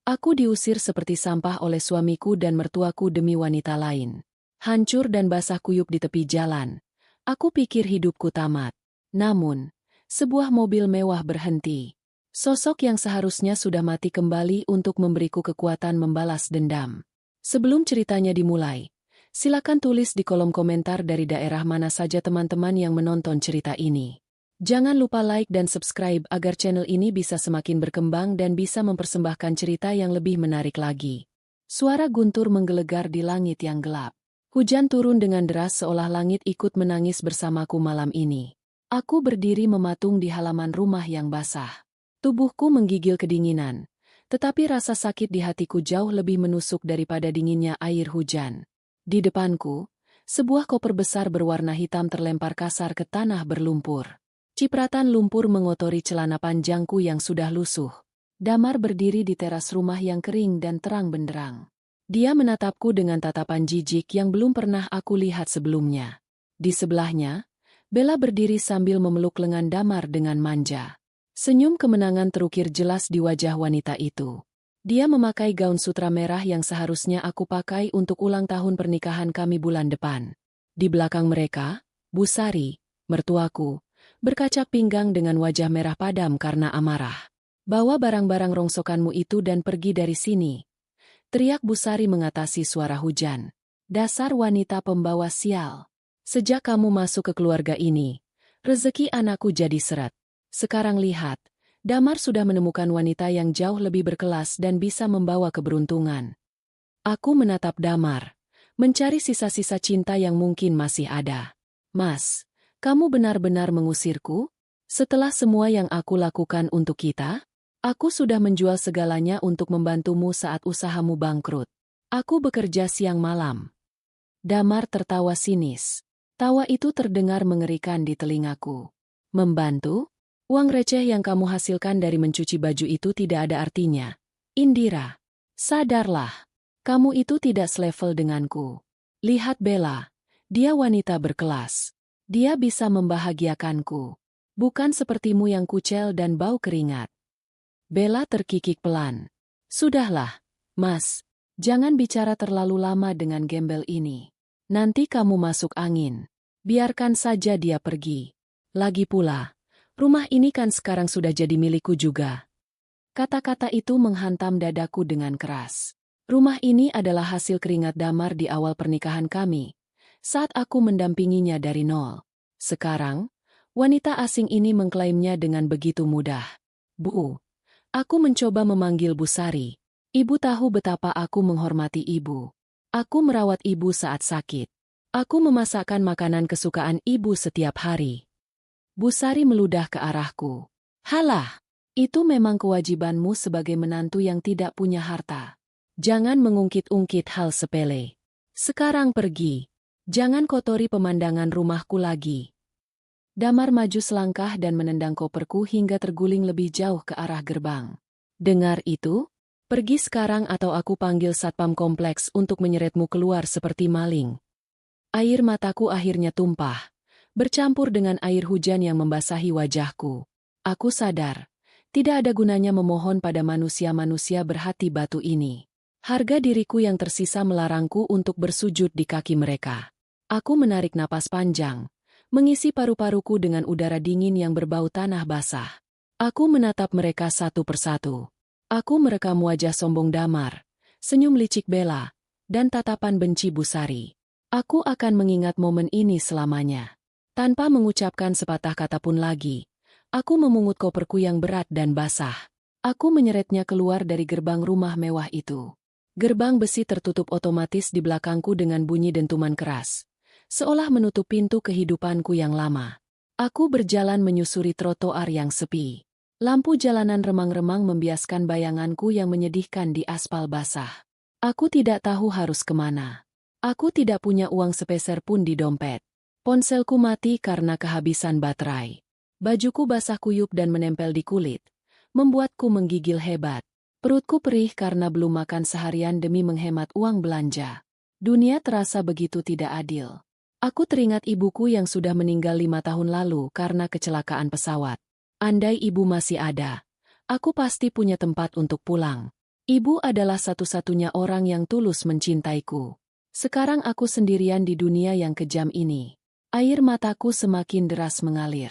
Aku diusir seperti sampah oleh suamiku dan mertuaku demi wanita lain. Hancur dan basah kuyup di tepi jalan. Aku pikir hidupku tamat. Namun, sebuah mobil mewah berhenti. Sosok yang seharusnya sudah mati kembali untuk memberiku kekuatan membalas dendam. Sebelum ceritanya dimulai, silakan tulis di kolom komentar dari daerah mana saja teman-teman yang menonton cerita ini. Jangan lupa like dan subscribe agar channel ini bisa semakin berkembang dan bisa mempersembahkan cerita yang lebih menarik lagi. Suara guntur menggelegar di langit yang gelap. Hujan turun dengan deras seolah langit ikut menangis bersamaku malam ini. Aku berdiri mematung di halaman rumah yang basah. Tubuhku menggigil kedinginan, tetapi rasa sakit di hatiku jauh lebih menusuk daripada dinginnya air hujan. Di depanku, sebuah koper besar berwarna hitam terlempar kasar ke tanah berlumpur. Cipratan lumpur mengotori celana panjangku yang sudah lusuh. Damar berdiri di teras rumah yang kering dan terang benderang. Dia menatapku dengan tatapan jijik yang belum pernah aku lihat sebelumnya. Di sebelahnya, Bella berdiri sambil memeluk lengan Damar dengan manja. Senyum kemenangan terukir jelas di wajah wanita itu. Dia memakai gaun sutra merah yang seharusnya aku pakai untuk ulang tahun pernikahan kami bulan depan. Di belakang mereka, Bu Sari, mertuaku, berkacak pinggang dengan wajah merah padam karena amarah. "Bawa barang-barang rongsokanmu itu dan pergi dari sini," teriak Bu Sari mengatasi suara hujan. "Dasar wanita pembawa sial. Sejak kamu masuk ke keluarga ini, rezeki anakku jadi seret. Sekarang lihat, Damar sudah menemukan wanita yang jauh lebih berkelas dan bisa membawa keberuntungan." Aku menatap Damar, mencari sisa-sisa cinta yang mungkin masih ada. "Mas, kamu benar-benar mengusirku? Setelah semua yang aku lakukan untuk kita? Aku sudah menjual segalanya untuk membantumu saat usahamu bangkrut. Aku bekerja siang malam." Damar tertawa sinis. Tawa itu terdengar mengerikan di telingaku. "Membantu? Uang receh yang kamu hasilkan dari mencuci baju itu tidak ada artinya. Indira, sadarlah. Kamu itu tidak selevel denganku. Lihat Bella, dia wanita berkelas. Dia bisa membahagiakanku. Bukan sepertimu yang kucel dan bau keringat." Bella terkikik pelan. "Sudahlah, Mas. Jangan bicara terlalu lama dengan gembel ini. Nanti kamu masuk angin. Biarkan saja dia pergi. Lagi pula, rumah ini kan sekarang sudah jadi milikku juga." Kata-kata itu menghantam dadaku dengan keras. Rumah ini adalah hasil keringat Damar di awal pernikahan kami, saat aku mendampinginya dari nol. Sekarang, wanita asing ini mengklaimnya dengan begitu mudah. "Bu," aku mencoba memanggil Bu Sari. "Ibu tahu betapa aku menghormati ibu. Aku merawat ibu saat sakit. Aku memasakkan makanan kesukaan ibu setiap hari." Bu Sari meludah ke arahku. "Halah, itu memang kewajibanmu sebagai menantu yang tidak punya harta. Jangan mengungkit-ungkit hal sepele. Sekarang pergi. Jangan kotori pemandangan rumahku lagi." Damar maju selangkah dan menendang koperku hingga terguling lebih jauh ke arah gerbang. "Dengar itu? Pergi sekarang atau aku panggil satpam kompleks untuk menyeretmu keluar seperti maling." Air mataku akhirnya tumpah, bercampur dengan air hujan yang membasahi wajahku. Aku sadar, tidak ada gunanya memohon pada manusia-manusia berhati batu ini. Harga diriku yang tersisa melarangku untuk bersujud di kaki mereka. Aku menarik napas panjang, mengisi paru-paruku dengan udara dingin yang berbau tanah basah. Aku menatap mereka satu persatu. Aku merekam wajah sombong Damar, senyum licik Bella, dan tatapan benci Bu Sari. Aku akan mengingat momen ini selamanya. Tanpa mengucapkan sepatah kata pun lagi, aku memungut koperku yang berat dan basah. Aku menyeretnya keluar dari gerbang rumah mewah itu. Gerbang besi tertutup otomatis di belakangku dengan bunyi dentuman keras, seolah menutup pintu kehidupanku yang lama. Aku berjalan menyusuri trotoar yang sepi. Lampu jalanan remang-remang membiaskan bayanganku yang menyedihkan di aspal basah. Aku tidak tahu harus kemana. Aku tidak punya uang sepeser pun di dompet. Ponselku mati karena kehabisan baterai. Bajuku basah kuyup dan menempel di kulit, membuatku menggigil hebat. Perutku perih karena belum makan seharian demi menghemat uang belanja. Dunia terasa begitu tidak adil. Aku teringat ibuku yang sudah meninggal 5 tahun lalu karena kecelakaan pesawat. Andai ibu masih ada, aku pasti punya tempat untuk pulang. Ibu adalah satu-satunya orang yang tulus mencintaiku. Sekarang aku sendirian di dunia yang kejam ini. Air mataku semakin deras mengalir.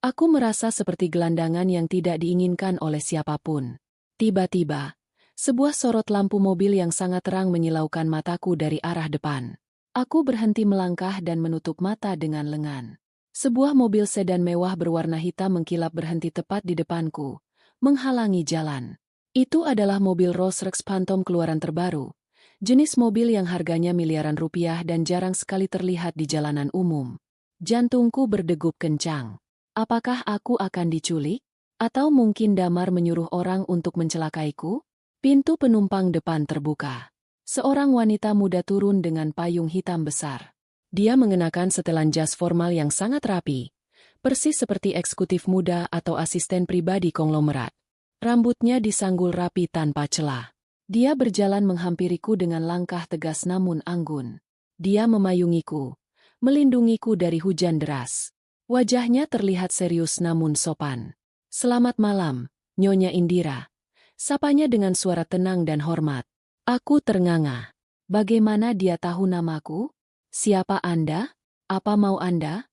Aku merasa seperti gelandangan yang tidak diinginkan oleh siapapun. Tiba-tiba, sebuah sorot lampu mobil yang sangat terang menyilaukan mataku dari arah depan. Aku berhenti melangkah dan menutup mata dengan lengan. Sebuah mobil sedan mewah berwarna hitam mengkilap berhenti tepat di depanku, menghalangi jalan. Itu adalah mobil Rolls-Royce Phantom keluaran terbaru, jenis mobil yang harganya miliaran rupiah dan jarang sekali terlihat di jalanan umum. Jantungku berdegup kencang. Apakah aku akan diculik? Atau mungkin Damar menyuruh orang untuk mencelakaiku? Pintu penumpang depan terbuka. Seorang wanita muda turun dengan payung hitam besar. Dia mengenakan setelan jas formal yang sangat rapi, persis seperti eksekutif muda atau asisten pribadi konglomerat. Rambutnya disanggul rapi tanpa celah. Dia berjalan menghampiriku dengan langkah tegas namun anggun. Dia memayungiku, melindungiku dari hujan deras. Wajahnya terlihat serius namun sopan. "Selamat malam, Nyonya Indira." Sapanya dengan suara tenang dan hormat. Aku ternganga. Bagaimana dia tahu namaku? "Siapa Anda? Apa mau Anda?"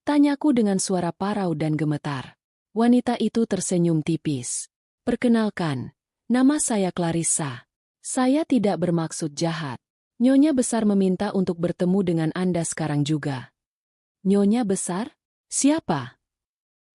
Tanyaku dengan suara parau dan gemetar. Wanita itu tersenyum tipis. "Perkenalkan, nama saya Clarissa. Saya tidak bermaksud jahat. Nyonya Besar meminta untuk bertemu dengan Anda sekarang juga." "Nyonya Besar? Siapa?"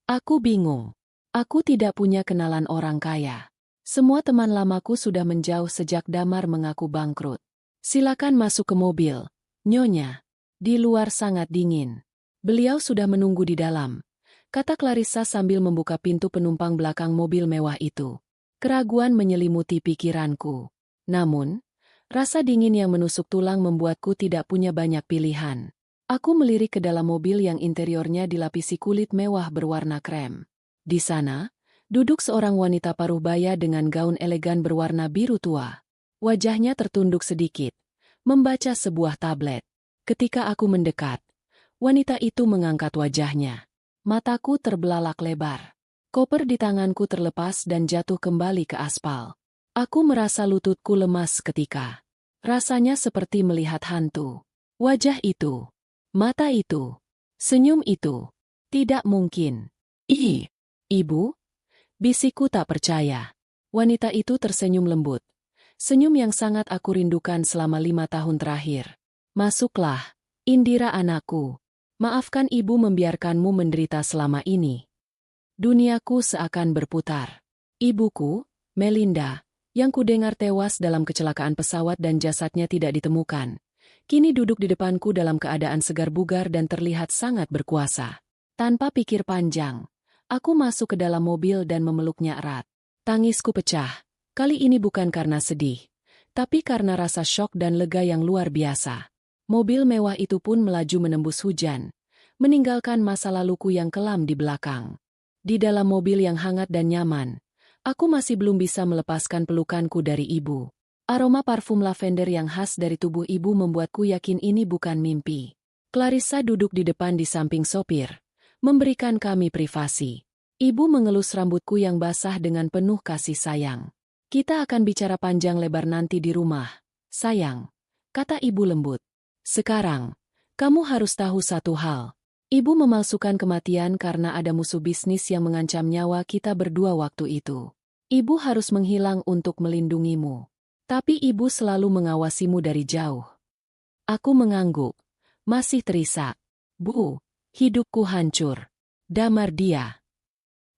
Aku bingung. Aku tidak punya kenalan orang kaya. Semua teman lamaku sudah menjauh sejak Damar mengaku bangkrut. "Silakan masuk ke mobil, Nyonya. Di luar sangat dingin." "Beliau sudah menunggu di dalam," kata Clarissa sambil membuka pintu penumpang belakang mobil mewah itu. Keraguan menyelimuti pikiranku. Namun, rasa dingin yang menusuk tulang membuatku tidak punya banyak pilihan. Aku melirik ke dalam mobil yang interiornya dilapisi kulit mewah berwarna krem. Di sana, duduk seorang wanita paruh baya dengan gaun elegan berwarna biru tua. Wajahnya tertunduk sedikit, membaca sebuah tablet. Ketika aku mendekat, wanita itu mengangkat wajahnya. Mataku terbelalak lebar. Koper di tanganku terlepas dan jatuh kembali ke aspal. Aku merasa lututku lemas seketika. Rasanya seperti melihat hantu. Wajah itu, mata itu, senyum itu. Tidak mungkin. "Ih, Ibu?" Bisikku tak percaya. Wanita itu tersenyum lembut. Senyum yang sangat aku rindukan selama 5 tahun terakhir. "Masuklah, Indira anakku. Maafkan ibu membiarkanmu menderita selama ini." Duniaku seakan berputar. Ibuku, Melinda, yang kudengar tewas dalam kecelakaan pesawat dan jasadnya tidak ditemukan, kini duduk di depanku dalam keadaan segar bugar dan terlihat sangat berkuasa. Tanpa pikir panjang, aku masuk ke dalam mobil dan memeluknya erat. Tangisku pecah. Kali ini bukan karena sedih, tapi karena rasa syok dan lega yang luar biasa. Mobil mewah itu pun melaju menembus hujan, meninggalkan masa laluku yang kelam di belakang. Di dalam mobil yang hangat dan nyaman, aku masih belum bisa melepaskan pelukanku dari ibu. Aroma parfum lavender yang khas dari tubuh ibu membuatku yakin ini bukan mimpi. Clarissa duduk di depan di samping sopir, memberikan kami privasi. Ibu mengelus rambutku yang basah dengan penuh kasih sayang. "Kita akan bicara panjang lebar nanti di rumah, sayang," kata ibu lembut. "Sekarang, kamu harus tahu satu hal. Ibu memalsukan kematian karena ada musuh bisnis yang mengancam nyawa kita berdua waktu itu. Ibu harus menghilang untuk melindungimu. Tapi ibu selalu mengawasimu dari jauh." Aku mengangguk, masih terisak. "Bu, hidupku hancur." "Damar dia."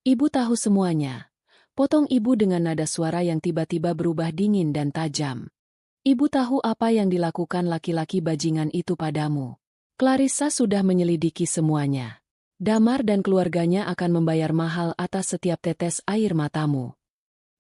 "Ibu tahu semuanya," potong ibu dengan nada suara yang tiba-tiba berubah dingin dan tajam. "Ibu tahu apa yang dilakukan laki-laki bajingan itu padamu. Clarissa sudah menyelidiki semuanya. Damar dan keluarganya akan membayar mahal atas setiap tetes air matamu."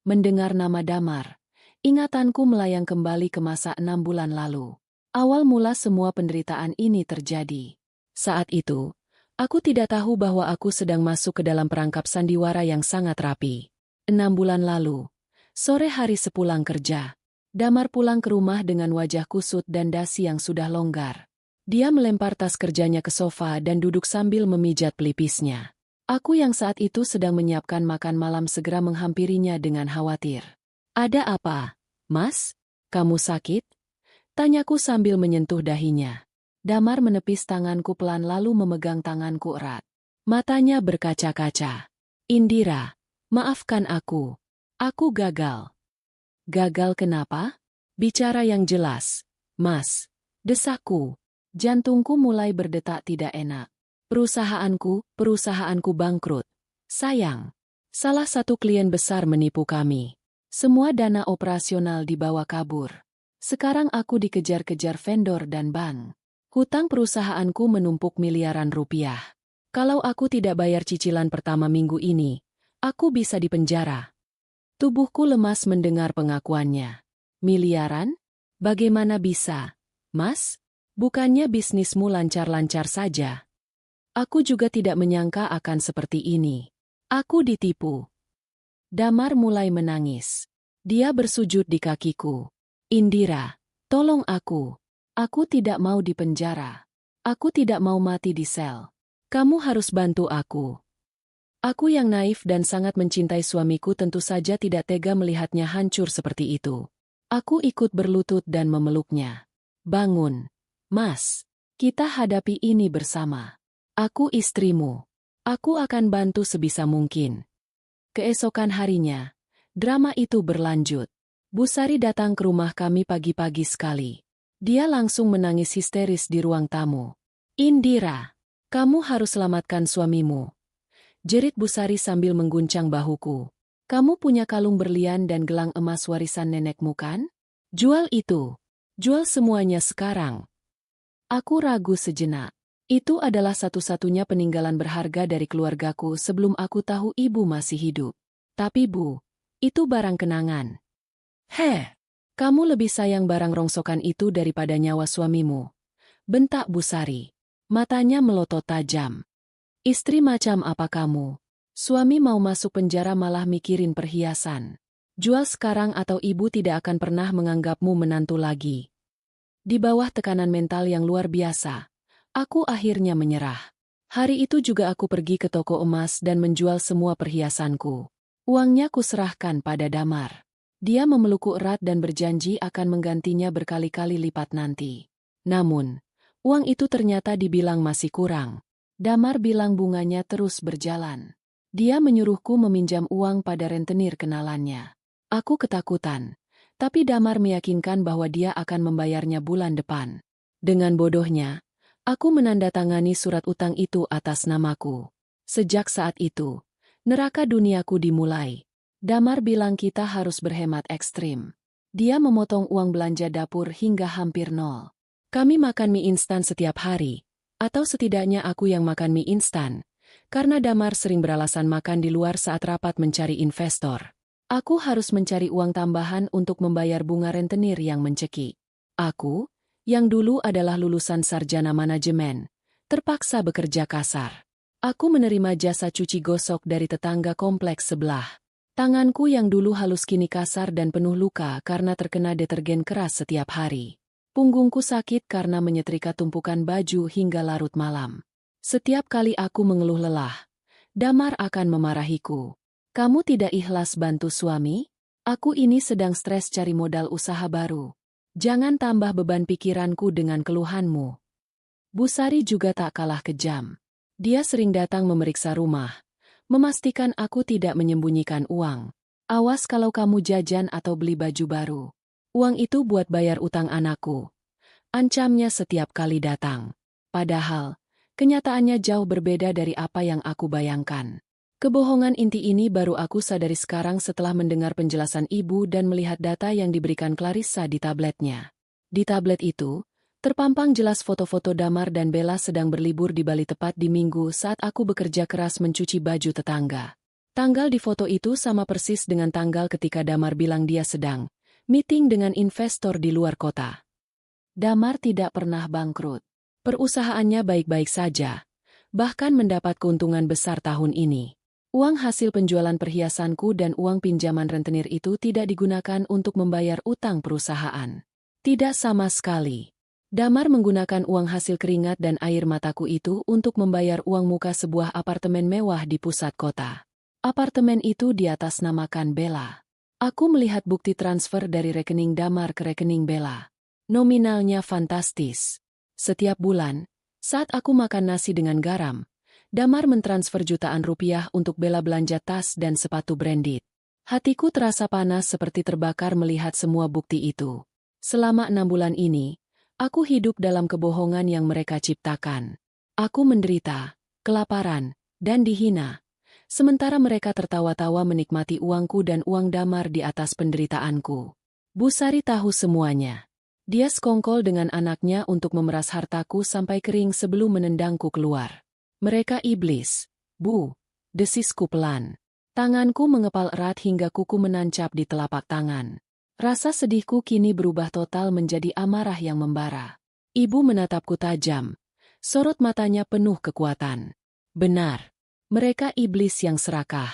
Mendengar nama Damar, ingatanku melayang kembali ke masa 6 bulan lalu. Awal mula semua penderitaan ini terjadi. Saat itu, aku tidak tahu bahwa aku sedang masuk ke dalam perangkap sandiwara yang sangat rapi. 6 bulan lalu, sore hari sepulang kerja, Damar pulang ke rumah dengan wajah kusut dan dasi yang sudah longgar. Dia melempar tas kerjanya ke sofa dan duduk sambil memijat pelipisnya. Aku yang saat itu sedang menyiapkan makan malam segera menghampirinya dengan khawatir. "Ada apa?" Mas, kamu sakit? Tanyaku sambil menyentuh dahinya. Damar menepis tanganku pelan lalu memegang tanganku erat. Matanya berkaca-kaca. Indira, maafkan aku. Aku gagal. Gagal kenapa? Bicara yang jelas. Mas, desakku. Jantungku mulai berdetak tidak enak. Perusahaanku bangkrut. Sayang. Salah satu klien besar menipu kami. Semua dana operasional dibawa kabur. Sekarang aku dikejar-kejar vendor dan bank. Hutang perusahaanku menumpuk miliaran rupiah. Kalau aku tidak bayar cicilan pertama minggu ini, aku bisa dipenjara. Tubuhku lemas mendengar pengakuannya. Miliaran? Bagaimana bisa? Mas, bukannya bisnismu lancar-lancar saja? Aku juga tidak menyangka akan seperti ini. Aku ditipu. Damar mulai menangis. Dia bersujud di kakiku. Indira, tolong aku. Aku tidak mau dipenjara. Aku tidak mau mati di sel. Kamu harus bantu aku. Aku yang naif dan sangat mencintai suamiku tentu saja tidak tega melihatnya hancur seperti itu. Aku ikut berlutut dan memeluknya. Bangun. Mas, kita hadapi ini bersama. Aku istrimu. Aku akan bantu sebisa mungkin. Keesokan harinya, drama itu berlanjut. Bu Sari datang ke rumah kami pagi-pagi sekali. Dia langsung menangis histeris di ruang tamu. Indira, kamu harus selamatkan suamimu. Jerit Bu Sari sambil mengguncang bahuku. Kamu punya kalung berlian dan gelang emas warisan nenekmu kan? Jual itu. Jual semuanya sekarang. Aku ragu sejenak. Itu adalah satu-satunya peninggalan berharga dari keluargaku sebelum aku tahu ibu masih hidup. Tapi Bu, itu barang kenangan. Kamu lebih sayang barang rongsokan itu daripada nyawa suamimu. Bentak Bu Sari. Matanya melotot tajam. Istri macam apa kamu? Suami mau masuk penjara malah mikirin perhiasan. Jual sekarang atau ibu tidak akan pernah menganggapmu menantu lagi. Di bawah tekanan mental yang luar biasa, aku akhirnya menyerah. Hari itu juga aku pergi ke toko emas dan menjual semua perhiasanku. Uangnya kuserahkan pada Damar. Dia memelukku erat dan berjanji akan menggantinya berkali-kali lipat nanti. Namun, uang itu ternyata dibilang masih kurang. Damar bilang bunganya terus berjalan. Dia menyuruhku meminjam uang pada rentenir kenalannya. Aku ketakutan, tapi Damar meyakinkan bahwa dia akan membayarnya bulan depan. Dengan bodohnya, aku menandatangani surat utang itu atas namaku. Sejak saat itu, neraka duniaku dimulai. Damar bilang kita harus berhemat ekstrim. Dia memotong uang belanja dapur hingga hampir nol. Kami makan mie instan setiap hari, atau setidaknya aku yang makan mie instan, karena Damar sering beralasan makan di luar saat rapat mencari investor. Aku harus mencari uang tambahan untuk membayar bunga rentenir yang mencekik. Aku, yang dulu adalah lulusan sarjana manajemen, terpaksa bekerja kasar. Aku menerima jasa cuci gosok dari tetangga kompleks sebelah. Tanganku yang dulu halus kini kasar dan penuh luka karena terkena detergen keras setiap hari. Punggungku sakit karena menyetrika tumpukan baju hingga larut malam. Setiap kali aku mengeluh lelah, Damar akan memarahiku. Kamu tidak ikhlas bantu suami? Aku ini sedang stres cari modal usaha baru. Jangan tambah beban pikiranku dengan keluhanmu. Bu Sari juga tak kalah kejam. Dia sering datang memeriksa rumah, memastikan aku tidak menyembunyikan uang. Awas kalau kamu jajan atau beli baju baru. Uang itu buat bayar utang anakku. Ancamnya setiap kali datang. Padahal, kenyataannya jauh berbeda dari apa yang aku bayangkan. Kebohongan inti ini baru aku sadari sekarang setelah mendengar penjelasan ibu dan melihat data yang diberikan Clarissa di tabletnya. Di tablet itu, terpampang jelas foto-foto Damar dan Bella sedang berlibur di Bali tepat di minggu saat aku bekerja keras mencuci baju tetangga. Tanggal di foto itu sama persis dengan tanggal ketika Damar bilang dia sedang meeting dengan investor di luar kota. Damar tidak pernah bangkrut. Perusahaannya baik-baik saja, bahkan mendapat keuntungan besar tahun ini. Uang hasil penjualan perhiasanku dan uang pinjaman rentenir itu tidak digunakan untuk membayar utang perusahaan. Tidak sama sekali. Damar menggunakan uang hasil keringat dan air mataku itu untuk membayar uang muka sebuah apartemen mewah di pusat kota. Apartemen itu diatasnamakan Bella. Aku melihat bukti transfer dari rekening Damar ke rekening Bella. Nominalnya fantastis. Setiap bulan, saat aku makan nasi dengan garam, Damar mentransfer jutaan rupiah untuk Bella belanja tas dan sepatu branded. Hatiku terasa panas seperti terbakar melihat semua bukti itu. Selama 6 bulan ini, aku hidup dalam kebohongan yang mereka ciptakan. Aku menderita, kelaparan, dan dihina. Sementara mereka tertawa-tawa menikmati uangku dan uang Damar di atas penderitaanku. Busari tahu semuanya. Dia sekongkol dengan anaknya untuk memeras hartaku sampai kering sebelum menendangku keluar. Mereka iblis, Bu, desisku pelan. Tanganku mengepal erat hingga kuku menancap di telapak tangan. Rasa sedihku kini berubah total menjadi amarah yang membara. Ibu menatapku tajam. Sorot matanya penuh kekuatan. Benar. Mereka iblis yang serakah.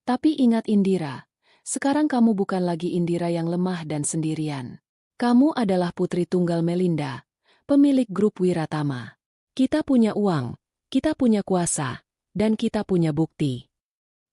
Tapi ingat Indira, sekarang kamu bukan lagi Indira yang lemah dan sendirian. Kamu adalah putri tunggal Melinda, pemilik grup Wiratama. Kita punya uang, kita punya kuasa, dan kita punya bukti.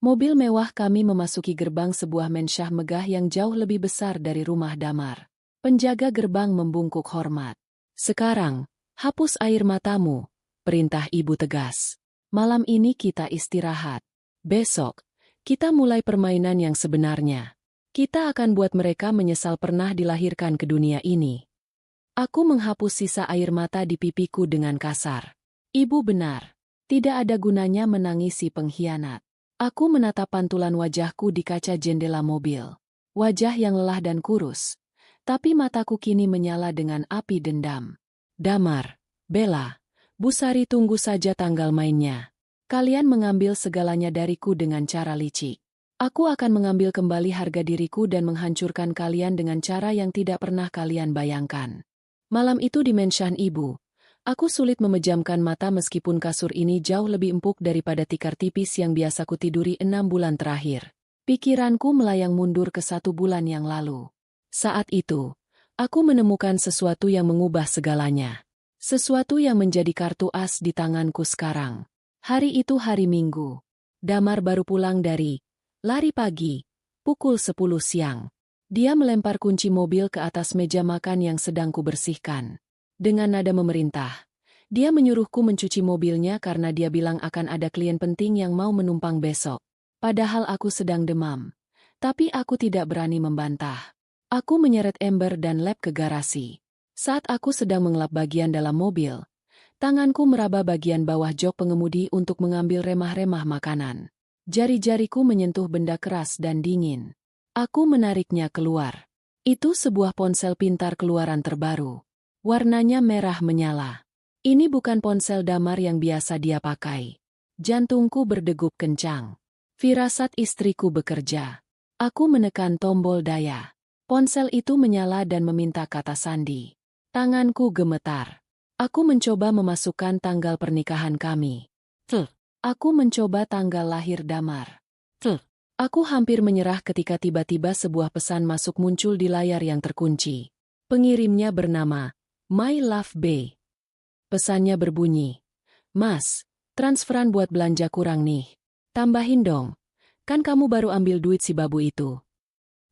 Mobil mewah kami memasuki gerbang sebuah mensyah megah yang jauh lebih besar dari rumah Damar. Penjaga gerbang membungkuk hormat. Sekarang, hapus air matamu, perintah ibu tegas. Malam ini kita istirahat. Besok, kita mulai permainan yang sebenarnya. Kita akan buat mereka menyesal pernah dilahirkan ke dunia ini. Aku menghapus sisa air mata di pipiku dengan kasar. Ibu benar. Tidak ada gunanya menangisi pengkhianat. Aku menatap pantulan wajahku di kaca jendela mobil. Wajah yang lelah dan kurus. Tapi mataku kini menyala dengan api dendam. Damar, Bella, Busari tunggu saja tanggal mainnya. Kalian mengambil segalanya dariku dengan cara licik. Aku akan mengambil kembali harga diriku dan menghancurkan kalian dengan cara yang tidak pernah kalian bayangkan. Malam itu di mensyan ibu, aku sulit memejamkan mata meskipun kasur ini jauh lebih empuk daripada tikar tipis yang biasa kutiduri 6 bulan terakhir. Pikiranku melayang mundur ke 1 bulan yang lalu. Saat itu, aku menemukan sesuatu yang mengubah segalanya. Sesuatu yang menjadi kartu as di tanganku sekarang. Hari itu hari Minggu. Damar baru pulang dari lari pagi, pukul 10 siang. Dia melempar kunci mobil ke atas meja makan yang sedang kubersihkan. Dengan nada memerintah, dia menyuruhku mencuci mobilnya karena dia bilang akan ada klien penting yang mau menumpang besok. Padahal aku sedang demam. Tapi aku tidak berani membantah. Aku menyeret ember dan lap ke garasi. Saat aku sedang mengelap bagian dalam mobil, tanganku meraba bagian bawah jok pengemudi untuk mengambil remah-remah makanan. Jari-jariku menyentuh benda keras dan dingin. Aku menariknya keluar. Itu sebuah ponsel pintar keluaran terbaru. Warnanya merah menyala. Ini bukan ponsel Damar yang biasa dia pakai. Jantungku berdegup kencang. Firasat istriku bekerja. Aku menekan tombol daya. Ponsel itu menyala dan meminta kata sandi. Tanganku gemetar. Aku mencoba memasukkan tanggal pernikahan kami. Aku mencoba tanggal lahir Damar. Aku hampir menyerah ketika tiba-tiba sebuah pesan masuk muncul di layar yang terkunci. Pengirimnya bernama My Love Bay. Pesannya berbunyi, "Mas, transferan buat belanja kurang nih. Tambahin dong. Kan kamu baru ambil duit si babu itu."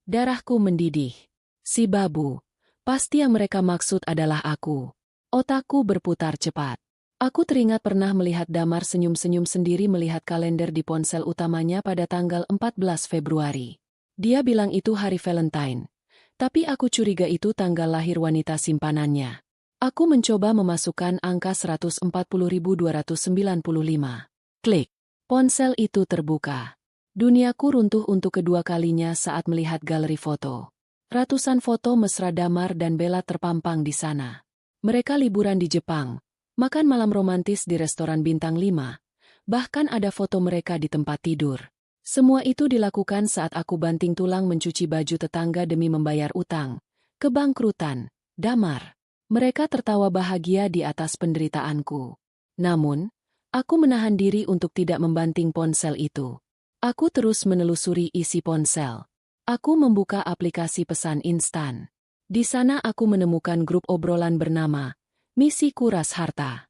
Darahku mendidih. Si babu. Pasti yang mereka maksud adalah aku. Otakku berputar cepat. Aku teringat pernah melihat Damar senyum-senyum sendiri melihat kalender di ponsel utamanya pada tanggal 14 Februari. Dia bilang itu hari Valentine. Tapi aku curiga itu tanggal lahir wanita simpanannya. Aku mencoba memasukkan angka 140.295. Klik. Ponsel itu terbuka. Duniaku runtuh untuk kedua kalinya saat melihat galeri foto. Ratusan foto mesra Damar dan Bella terpampang di sana. Mereka liburan di Jepang, makan malam romantis di restoran bintang 5, bahkan ada foto mereka di tempat tidur. Semua itu dilakukan saat aku banting tulang mencuci baju tetangga demi membayar utang. Kebangkrutan, Damar. Mereka tertawa bahagia di atas penderitaanku. Namun, aku menahan diri untuk tidak membanting ponsel itu. Aku terus menelusuri isi ponsel. Aku membuka aplikasi pesan instan. Di sana aku menemukan grup obrolan bernama Misi Kuras Harta.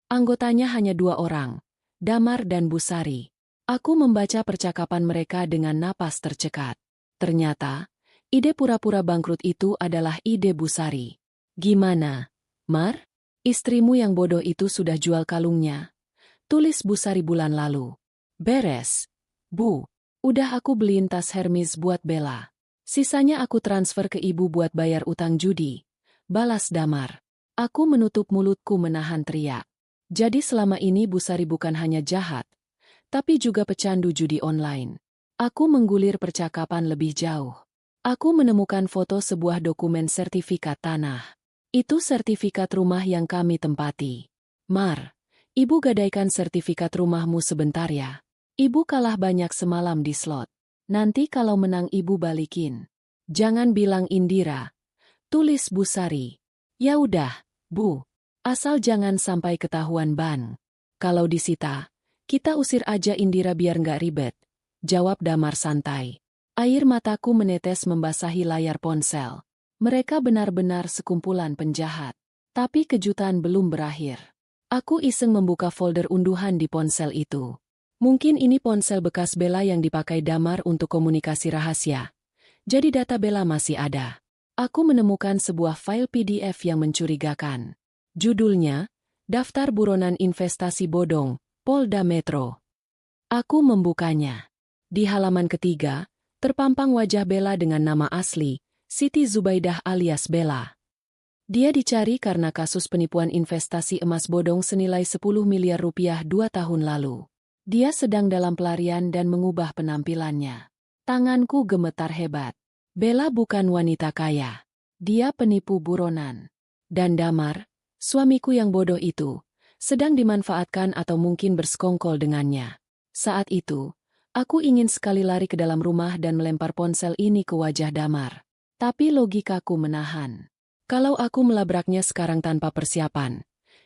Anggotanya hanya 2 orang, Damar dan Busari. Aku membaca percakapan mereka dengan napas tercekat. Ternyata, ide pura-pura bangkrut itu adalah ide Bu Sari. Gimana, Mar? Istrimu yang bodoh itu sudah jual kalungnya. Tulis Bu Sari bulan lalu. Beres. Bu, udah aku beliin tas Hermes buat Bella. Sisanya aku transfer ke ibu buat bayar utang judi. Balas Damar. Aku menutup mulutku menahan teriak. Jadi selama ini Bu Sari bukan hanya jahat, tapi juga pecandu judi online. Aku menggulir percakapan lebih jauh. Aku menemukan foto sebuah dokumen sertifikat tanah. Itu sertifikat rumah yang kami tempati. Mar, ibu gadaikan sertifikat rumahmu sebentar ya. Ibu kalah banyak semalam di slot. Nanti kalau menang ibu balikin. Jangan bilang Indira. Tulis Bu Sari. Ya udah, Bu. Asal jangan sampai ketahuan Ban. Kalau disita, kita usir aja Indira biar nggak ribet. Jawab Damar santai. Air mataku menetes membasahi layar ponsel. Mereka benar-benar sekumpulan penjahat. Tapi kejutan belum berakhir. Aku iseng membuka folder unduhan di ponsel itu. Mungkin ini ponsel bekas Bella yang dipakai Damar untuk komunikasi rahasia. Jadi data Bella masih ada. Aku menemukan sebuah file PDF yang mencurigakan. Judulnya, Daftar Buronan Investasi Bodong, Polda Metro. Aku membukanya. Di halaman ketiga, terpampang wajah Bella dengan nama asli, Siti Zubaidah alias Bella. Dia dicari karena kasus penipuan investasi emas bodong senilai 10 miliar rupiah 2 tahun lalu. Dia sedang dalam pelarian dan mengubah penampilannya. Tanganku gemetar hebat. Bella bukan wanita kaya. Dia penipu buronan. Dan Damar, suamiku yang bodoh itu, sedang dimanfaatkan atau mungkin bersekongkol dengannya. Saat itu, aku ingin sekali lari ke dalam rumah dan melempar ponsel ini ke wajah Damar. Tapi logikaku menahan. Kalau aku melabraknya sekarang tanpa persiapan,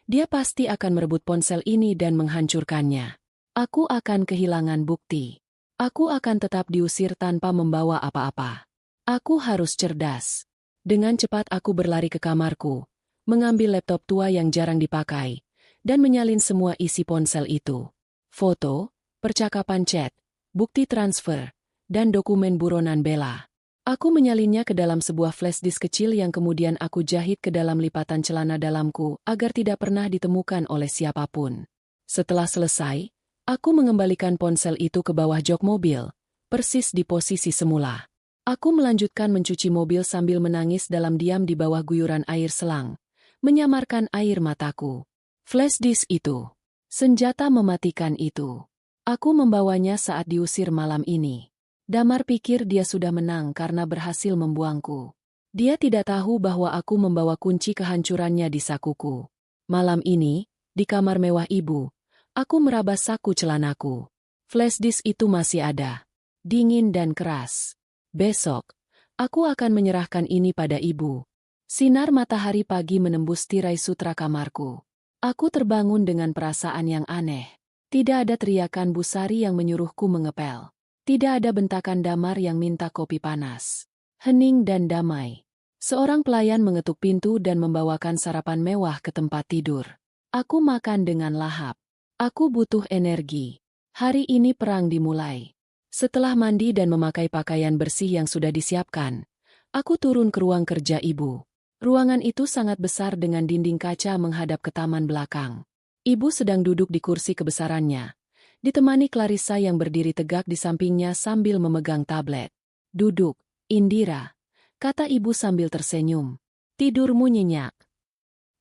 dia pasti akan merebut ponsel ini dan menghancurkannya. Aku akan kehilangan bukti. Aku akan tetap diusir tanpa membawa apa-apa. Aku harus cerdas. Dengan cepat aku berlari ke kamarku, mengambil laptop tua yang jarang dipakai, dan menyalin semua isi ponsel itu. Foto, percakapan chat, bukti transfer, dan dokumen buronan Bella. Aku menyalinnya ke dalam sebuah flash disk kecil yang kemudian aku jahit ke dalam lipatan celana dalamku agar tidak pernah ditemukan oleh siapapun. Setelah selesai, aku mengembalikan ponsel itu ke bawah jok mobil, persis di posisi semula. Aku melanjutkan mencuci mobil sambil menangis dalam diam di bawah guyuran air selang, menyamarkan air mataku. Flash disk itu, senjata mematikan itu. Aku membawanya saat diusir malam ini. Damar pikir dia sudah menang karena berhasil membuangku. Dia tidak tahu bahwa aku membawa kunci kehancurannya di sakuku. Malam ini, di kamar mewah ibu, aku meraba saku celanaku. Flash disk itu masih ada. Dingin dan keras. Besok, aku akan menyerahkan ini pada ibu. Sinar matahari pagi menembus tirai sutra kamarku. Aku terbangun dengan perasaan yang aneh. Tidak ada teriakan Bu Sari yang menyuruhku mengepel. Tidak ada bentakan Damar yang minta kopi panas. Hening dan damai. Seorang pelayan mengetuk pintu dan membawakan sarapan mewah ke tempat tidur. Aku makan dengan lahap. Aku butuh energi. Hari ini perang dimulai. Setelah mandi dan memakai pakaian bersih yang sudah disiapkan, aku turun ke ruang kerja ibu. Ruangan itu sangat besar dengan dinding kaca menghadap ke taman belakang. Ibu sedang duduk di kursi kebesarannya, ditemani Clarissa yang berdiri tegak di sampingnya sambil memegang tablet. Duduk, Indira, kata ibu sambil tersenyum. Tidurmu nyenyak.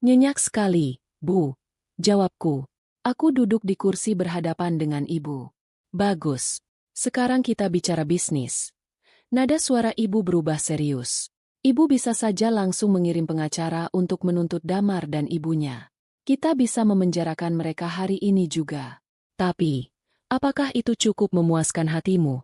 Nyenyak sekali, Bu, jawabku. Aku duduk di kursi berhadapan dengan ibu. Bagus. Sekarang kita bicara bisnis. Nada suara ibu berubah serius. Ibu bisa saja langsung mengirim pengacara untuk menuntut Damar dan ibunya. Kita bisa memenjarakan mereka hari ini juga. Tapi, apakah itu cukup memuaskan hatimu?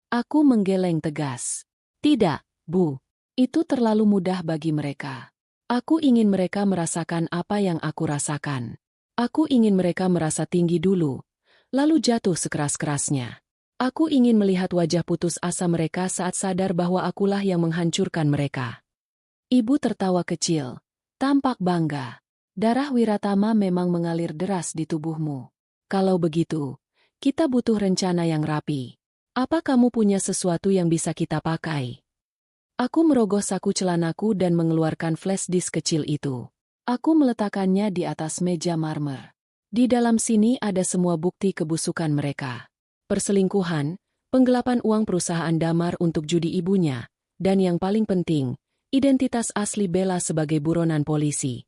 Aku menggeleng tegas. Tidak, Bu. Itu terlalu mudah bagi mereka. Aku ingin mereka merasakan apa yang aku rasakan. Aku ingin mereka merasa tinggi dulu, lalu jatuh sekeras-kerasnya. Aku ingin melihat wajah putus asa mereka saat sadar bahwa akulah yang menghancurkan mereka. Ibu tertawa kecil, tampak bangga. Darah Wiratama memang mengalir deras di tubuhmu. Kalau begitu, kita butuh rencana yang rapi. Apa kamu punya sesuatu yang bisa kita pakai? Aku merogoh saku celanaku dan mengeluarkan flash disk kecil itu. Aku meletakkannya di atas meja marmer. Di dalam sini ada semua bukti kebusukan mereka. Perselingkuhan, penggelapan uang perusahaan Damar untuk judi ibunya, dan yang paling penting, identitas asli Bella sebagai buronan polisi.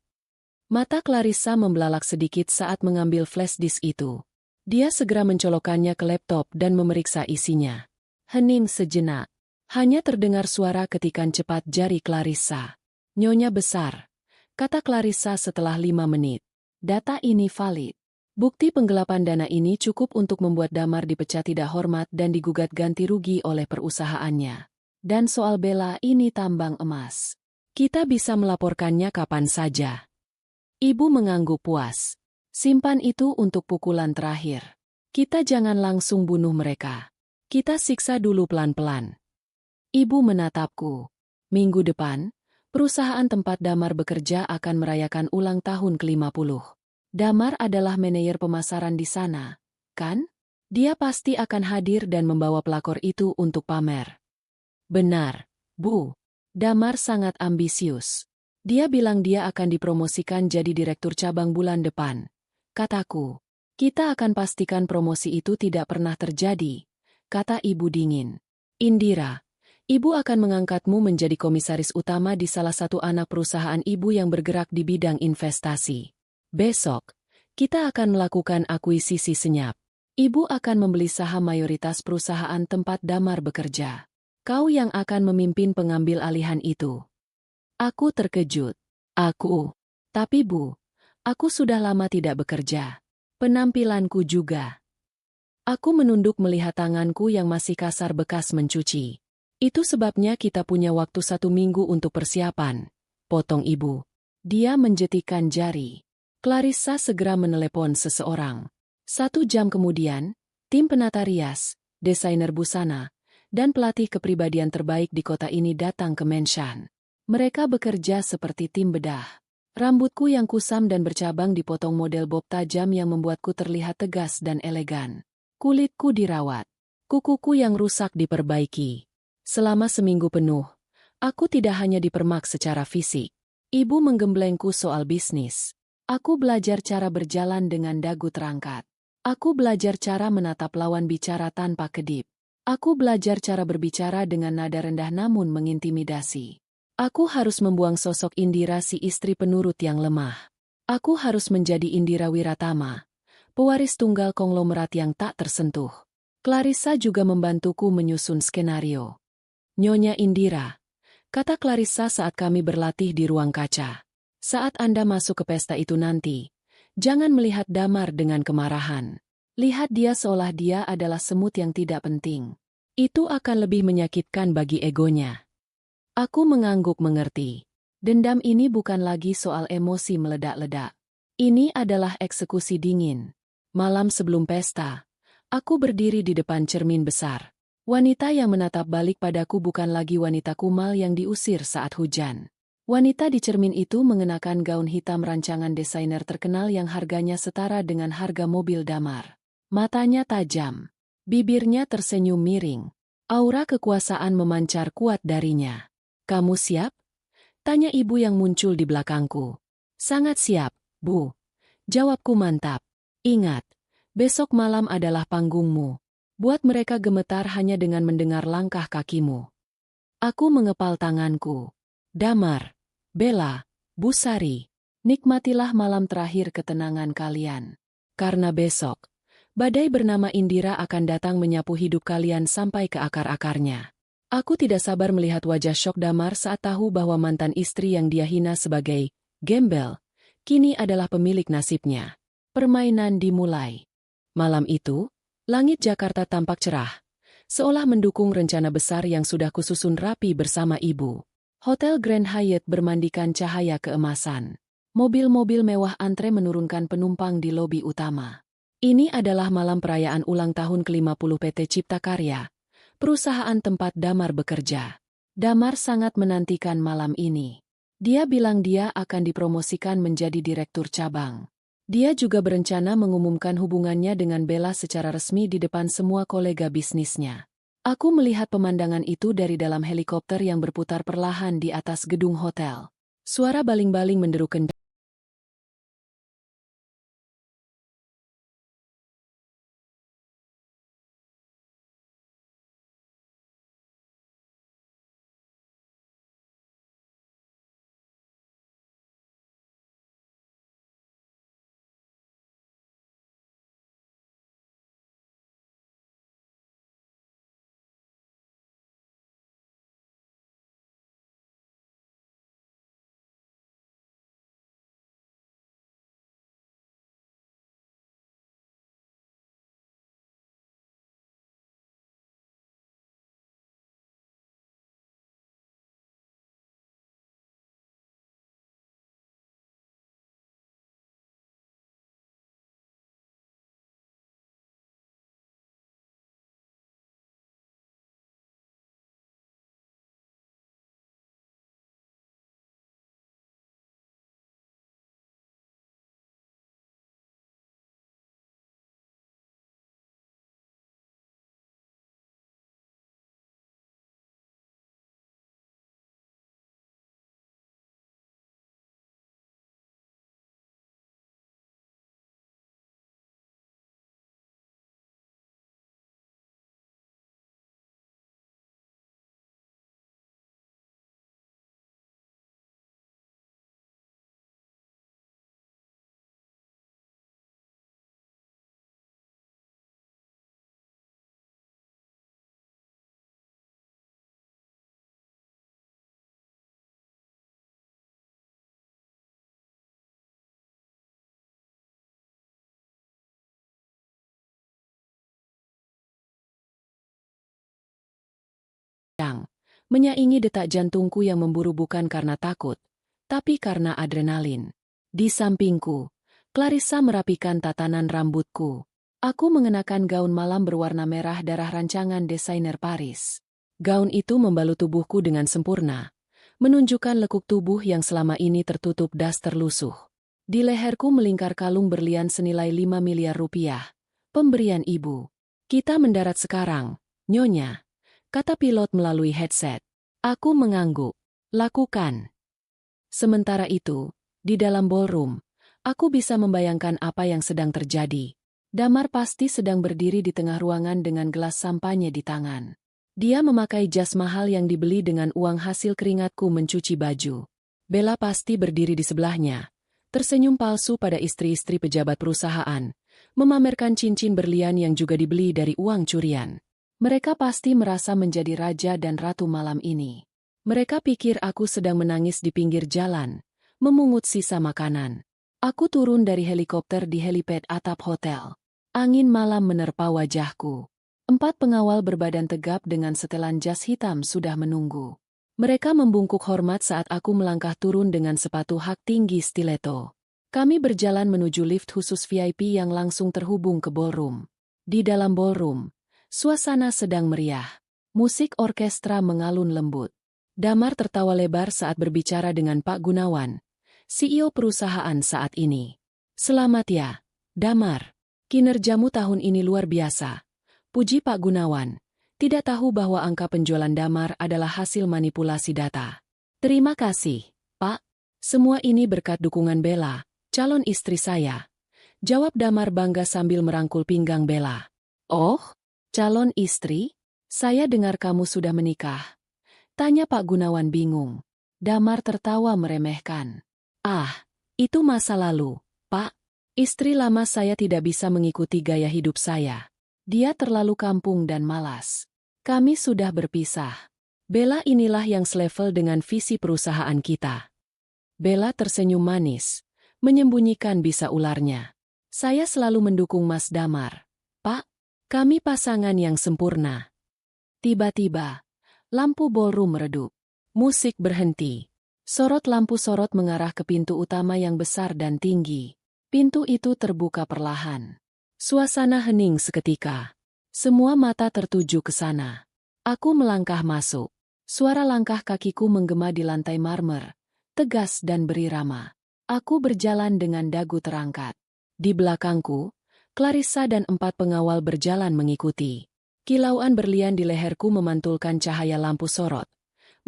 Mata Clarissa membelalak sedikit saat mengambil flash disk itu. Dia segera mencolokkannya ke laptop dan memeriksa isinya. Hening sejenak. Hanya terdengar suara ketikan cepat jari Clarissa. Nyonya besar, kata Clarissa setelah 5 menit. Data ini valid. Bukti penggelapan dana ini cukup untuk membuat Damar dipecat tidak hormat dan digugat ganti rugi oleh perusahaannya. Dan soal Bella ini tambang emas. Kita bisa melaporkannya kapan saja. Ibu mengangguk puas. Simpan itu untuk pukulan terakhir. Kita jangan langsung bunuh mereka. Kita siksa dulu pelan-pelan. Ibu menatapku. Minggu depan, perusahaan tempat Damar bekerja akan merayakan ulang tahun ke-50. Damar adalah manajer pemasaran di sana, kan? Dia pasti akan hadir dan membawa pelakor itu untuk pamer. Benar, Bu. Damar sangat ambisius. Dia bilang dia akan dipromosikan jadi direktur cabang bulan depan. Kataku, kita akan pastikan promosi itu tidak pernah terjadi, kata ibu dingin. Indira, ibu akan mengangkatmu menjadi komisaris utama di salah satu anak perusahaan ibu yang bergerak di bidang investasi. Besok, kita akan melakukan akuisisi senyap. Ibu akan membeli saham mayoritas perusahaan tempat Damar bekerja. Kau yang akan memimpin pengambil alihan itu. Aku terkejut. Tapi Bu, aku sudah lama tidak bekerja. Penampilanku juga. Aku menunduk melihat tanganku yang masih kasar bekas mencuci. Itu sebabnya kita punya waktu 1 minggu untuk persiapan. Potong ibu. Dia menjetikkan jari. Clarissa segera menelepon seseorang. 1 jam kemudian, tim penata rias, desainer busana, dan pelatih kepribadian terbaik di kota ini datang ke Menshan. Mereka bekerja seperti tim bedah. Rambutku yang kusam dan bercabang dipotong model bob tajam yang membuatku terlihat tegas dan elegan. Kulitku dirawat. Kukuku yang rusak diperbaiki. Selama seminggu penuh, aku tidak hanya dipermak secara fisik. Ibu menggemblengku soal bisnis. Aku belajar cara berjalan dengan dagu terangkat. Aku belajar cara menatap lawan bicara tanpa kedip. Aku belajar cara berbicara dengan nada rendah namun mengintimidasi. Aku harus membuang sosok Indira si istri penurut yang lemah. Aku harus menjadi Indira Wiratama, pewaris tunggal konglomerat yang tak tersentuh. Clarissa juga membantuku menyusun skenario. Nyonya Indira, kata Clarissa saat kami berlatih di ruang kaca. Saat Anda masuk ke pesta itu nanti, jangan melihat Damar dengan kemarahan. Lihat dia seolah dia adalah semut yang tidak penting. Itu akan lebih menyakitkan bagi egonya. Aku mengangguk mengerti. Dendam ini bukan lagi soal emosi meledak-ledak. Ini adalah eksekusi dingin. Malam sebelum pesta, aku berdiri di depan cermin besar. Wanita yang menatap balik padaku bukan lagi wanita kumal yang diusir saat hujan. Wanita di cermin itu mengenakan gaun hitam rancangan desainer terkenal yang harganya setara dengan harga mobil Damar. Matanya tajam. Bibirnya tersenyum miring. Aura kekuasaan memancar kuat darinya. Kamu siap? Tanya ibu yang muncul di belakangku. Sangat siap, Bu. Jawabku mantap. Ingat, besok malam adalah panggungmu. Buat mereka gemetar hanya dengan mendengar langkah kakimu. Aku mengepal tanganku. Damar, Bella, Bu Sari, nikmatilah malam terakhir ketenangan kalian. Karena besok, badai bernama Indira akan datang menyapu hidup kalian sampai ke akar-akarnya. Aku tidak sabar melihat wajah syok Damar saat tahu bahwa mantan istri yang dia hina sebagai gembel, kini adalah pemilik nasibnya. Permainan dimulai. Malam itu, langit Jakarta tampak cerah, seolah mendukung rencana besar yang sudah kususun rapi bersama ibu. Hotel Grand Hyatt bermandikan cahaya keemasan. Mobil-mobil mewah antre menurunkan penumpang di lobi utama. Ini adalah malam perayaan ulang tahun ke-50 PT Cipta Karya, perusahaan tempat Damar bekerja. Damar sangat menantikan malam ini. Dia bilang dia akan dipromosikan menjadi direktur cabang. Dia juga berencana mengumumkan hubungannya dengan Bella secara resmi di depan semua kolega bisnisnya. Aku melihat pemandangan itu dari dalam helikopter yang berputar perlahan di atas gedung hotel. Suara baling-baling menderu kencang. Menyaingi detak jantungku yang memburu bukan karena takut, tapi karena adrenalin. Di sampingku, Clarissa merapikan tatanan rambutku. Aku mengenakan gaun malam berwarna merah darah rancangan desainer Paris. Gaun itu membalut tubuhku dengan sempurna, menunjukkan lekuk tubuh yang selama ini tertutup daster lusuh. Di leherku melingkar kalung berlian senilai 5 miliar rupiah. Pemberian ibu. Kita mendarat sekarang, Nyonya, kata pilot melalui headset. Aku mengangguk. Lakukan. Sementara itu, di dalam ballroom, aku bisa membayangkan apa yang sedang terjadi. Damar pasti sedang berdiri di tengah ruangan dengan gelas sampahnya di tangan. Dia memakai jas mahal yang dibeli dengan uang hasil keringatku mencuci baju. Bella pasti berdiri di sebelahnya, tersenyum palsu pada istri-istri pejabat perusahaan, memamerkan cincin berlian yang juga dibeli dari uang curian. Mereka pasti merasa menjadi raja dan ratu malam ini. Mereka pikir aku sedang menangis di pinggir jalan, memungut sisa makanan. Aku turun dari helikopter di helipad atap hotel. Angin malam menerpa wajahku. 4 pengawal berbadan tegap dengan setelan jas hitam sudah menunggu. Mereka membungkuk hormat saat aku melangkah turun dengan sepatu hak tinggi stiletto. Kami berjalan menuju lift khusus VIP yang langsung terhubung ke ballroom. Di dalam ballroom, suasana sedang meriah. Musik orkestra mengalun lembut. Damar tertawa lebar saat berbicara dengan Pak Gunawan, CEO perusahaan saat ini. Selamat ya, Damar. Kinerjamu tahun ini luar biasa. Puji Pak Gunawan. Tidak tahu bahwa angka penjualan Damar adalah hasil manipulasi data. Terima kasih, Pak. Semua ini berkat dukungan Bella, calon istri saya. Jawab Damar bangga sambil merangkul pinggang Bella. Oh, calon istri? Saya dengar kamu sudah menikah. Tanya Pak Gunawan bingung. Damar tertawa meremehkan. Ah, itu masa lalu, Pak. Istri lama saya tidak bisa mengikuti gaya hidup saya. Dia terlalu kampung dan malas. Kami sudah berpisah. Bella inilah yang selevel dengan visi perusahaan kita. Bella tersenyum manis, menyembunyikan bisa ularnya. Saya selalu mendukung Mas Damar. Pak, kami pasangan yang sempurna. Tiba-tiba, lampu ballroom meredup. Musik berhenti. Sorot lampu sorot mengarah ke pintu utama yang besar dan tinggi. Pintu itu terbuka perlahan. Suasana hening seketika. Semua mata tertuju ke sana. Aku melangkah masuk. Suara langkah kakiku menggema di lantai marmer, tegas dan berirama. Aku berjalan dengan dagu terangkat. Di belakangku, Clarissa dan 4 pengawal berjalan mengikuti. Kilauan berlian di leherku memantulkan cahaya lampu sorot,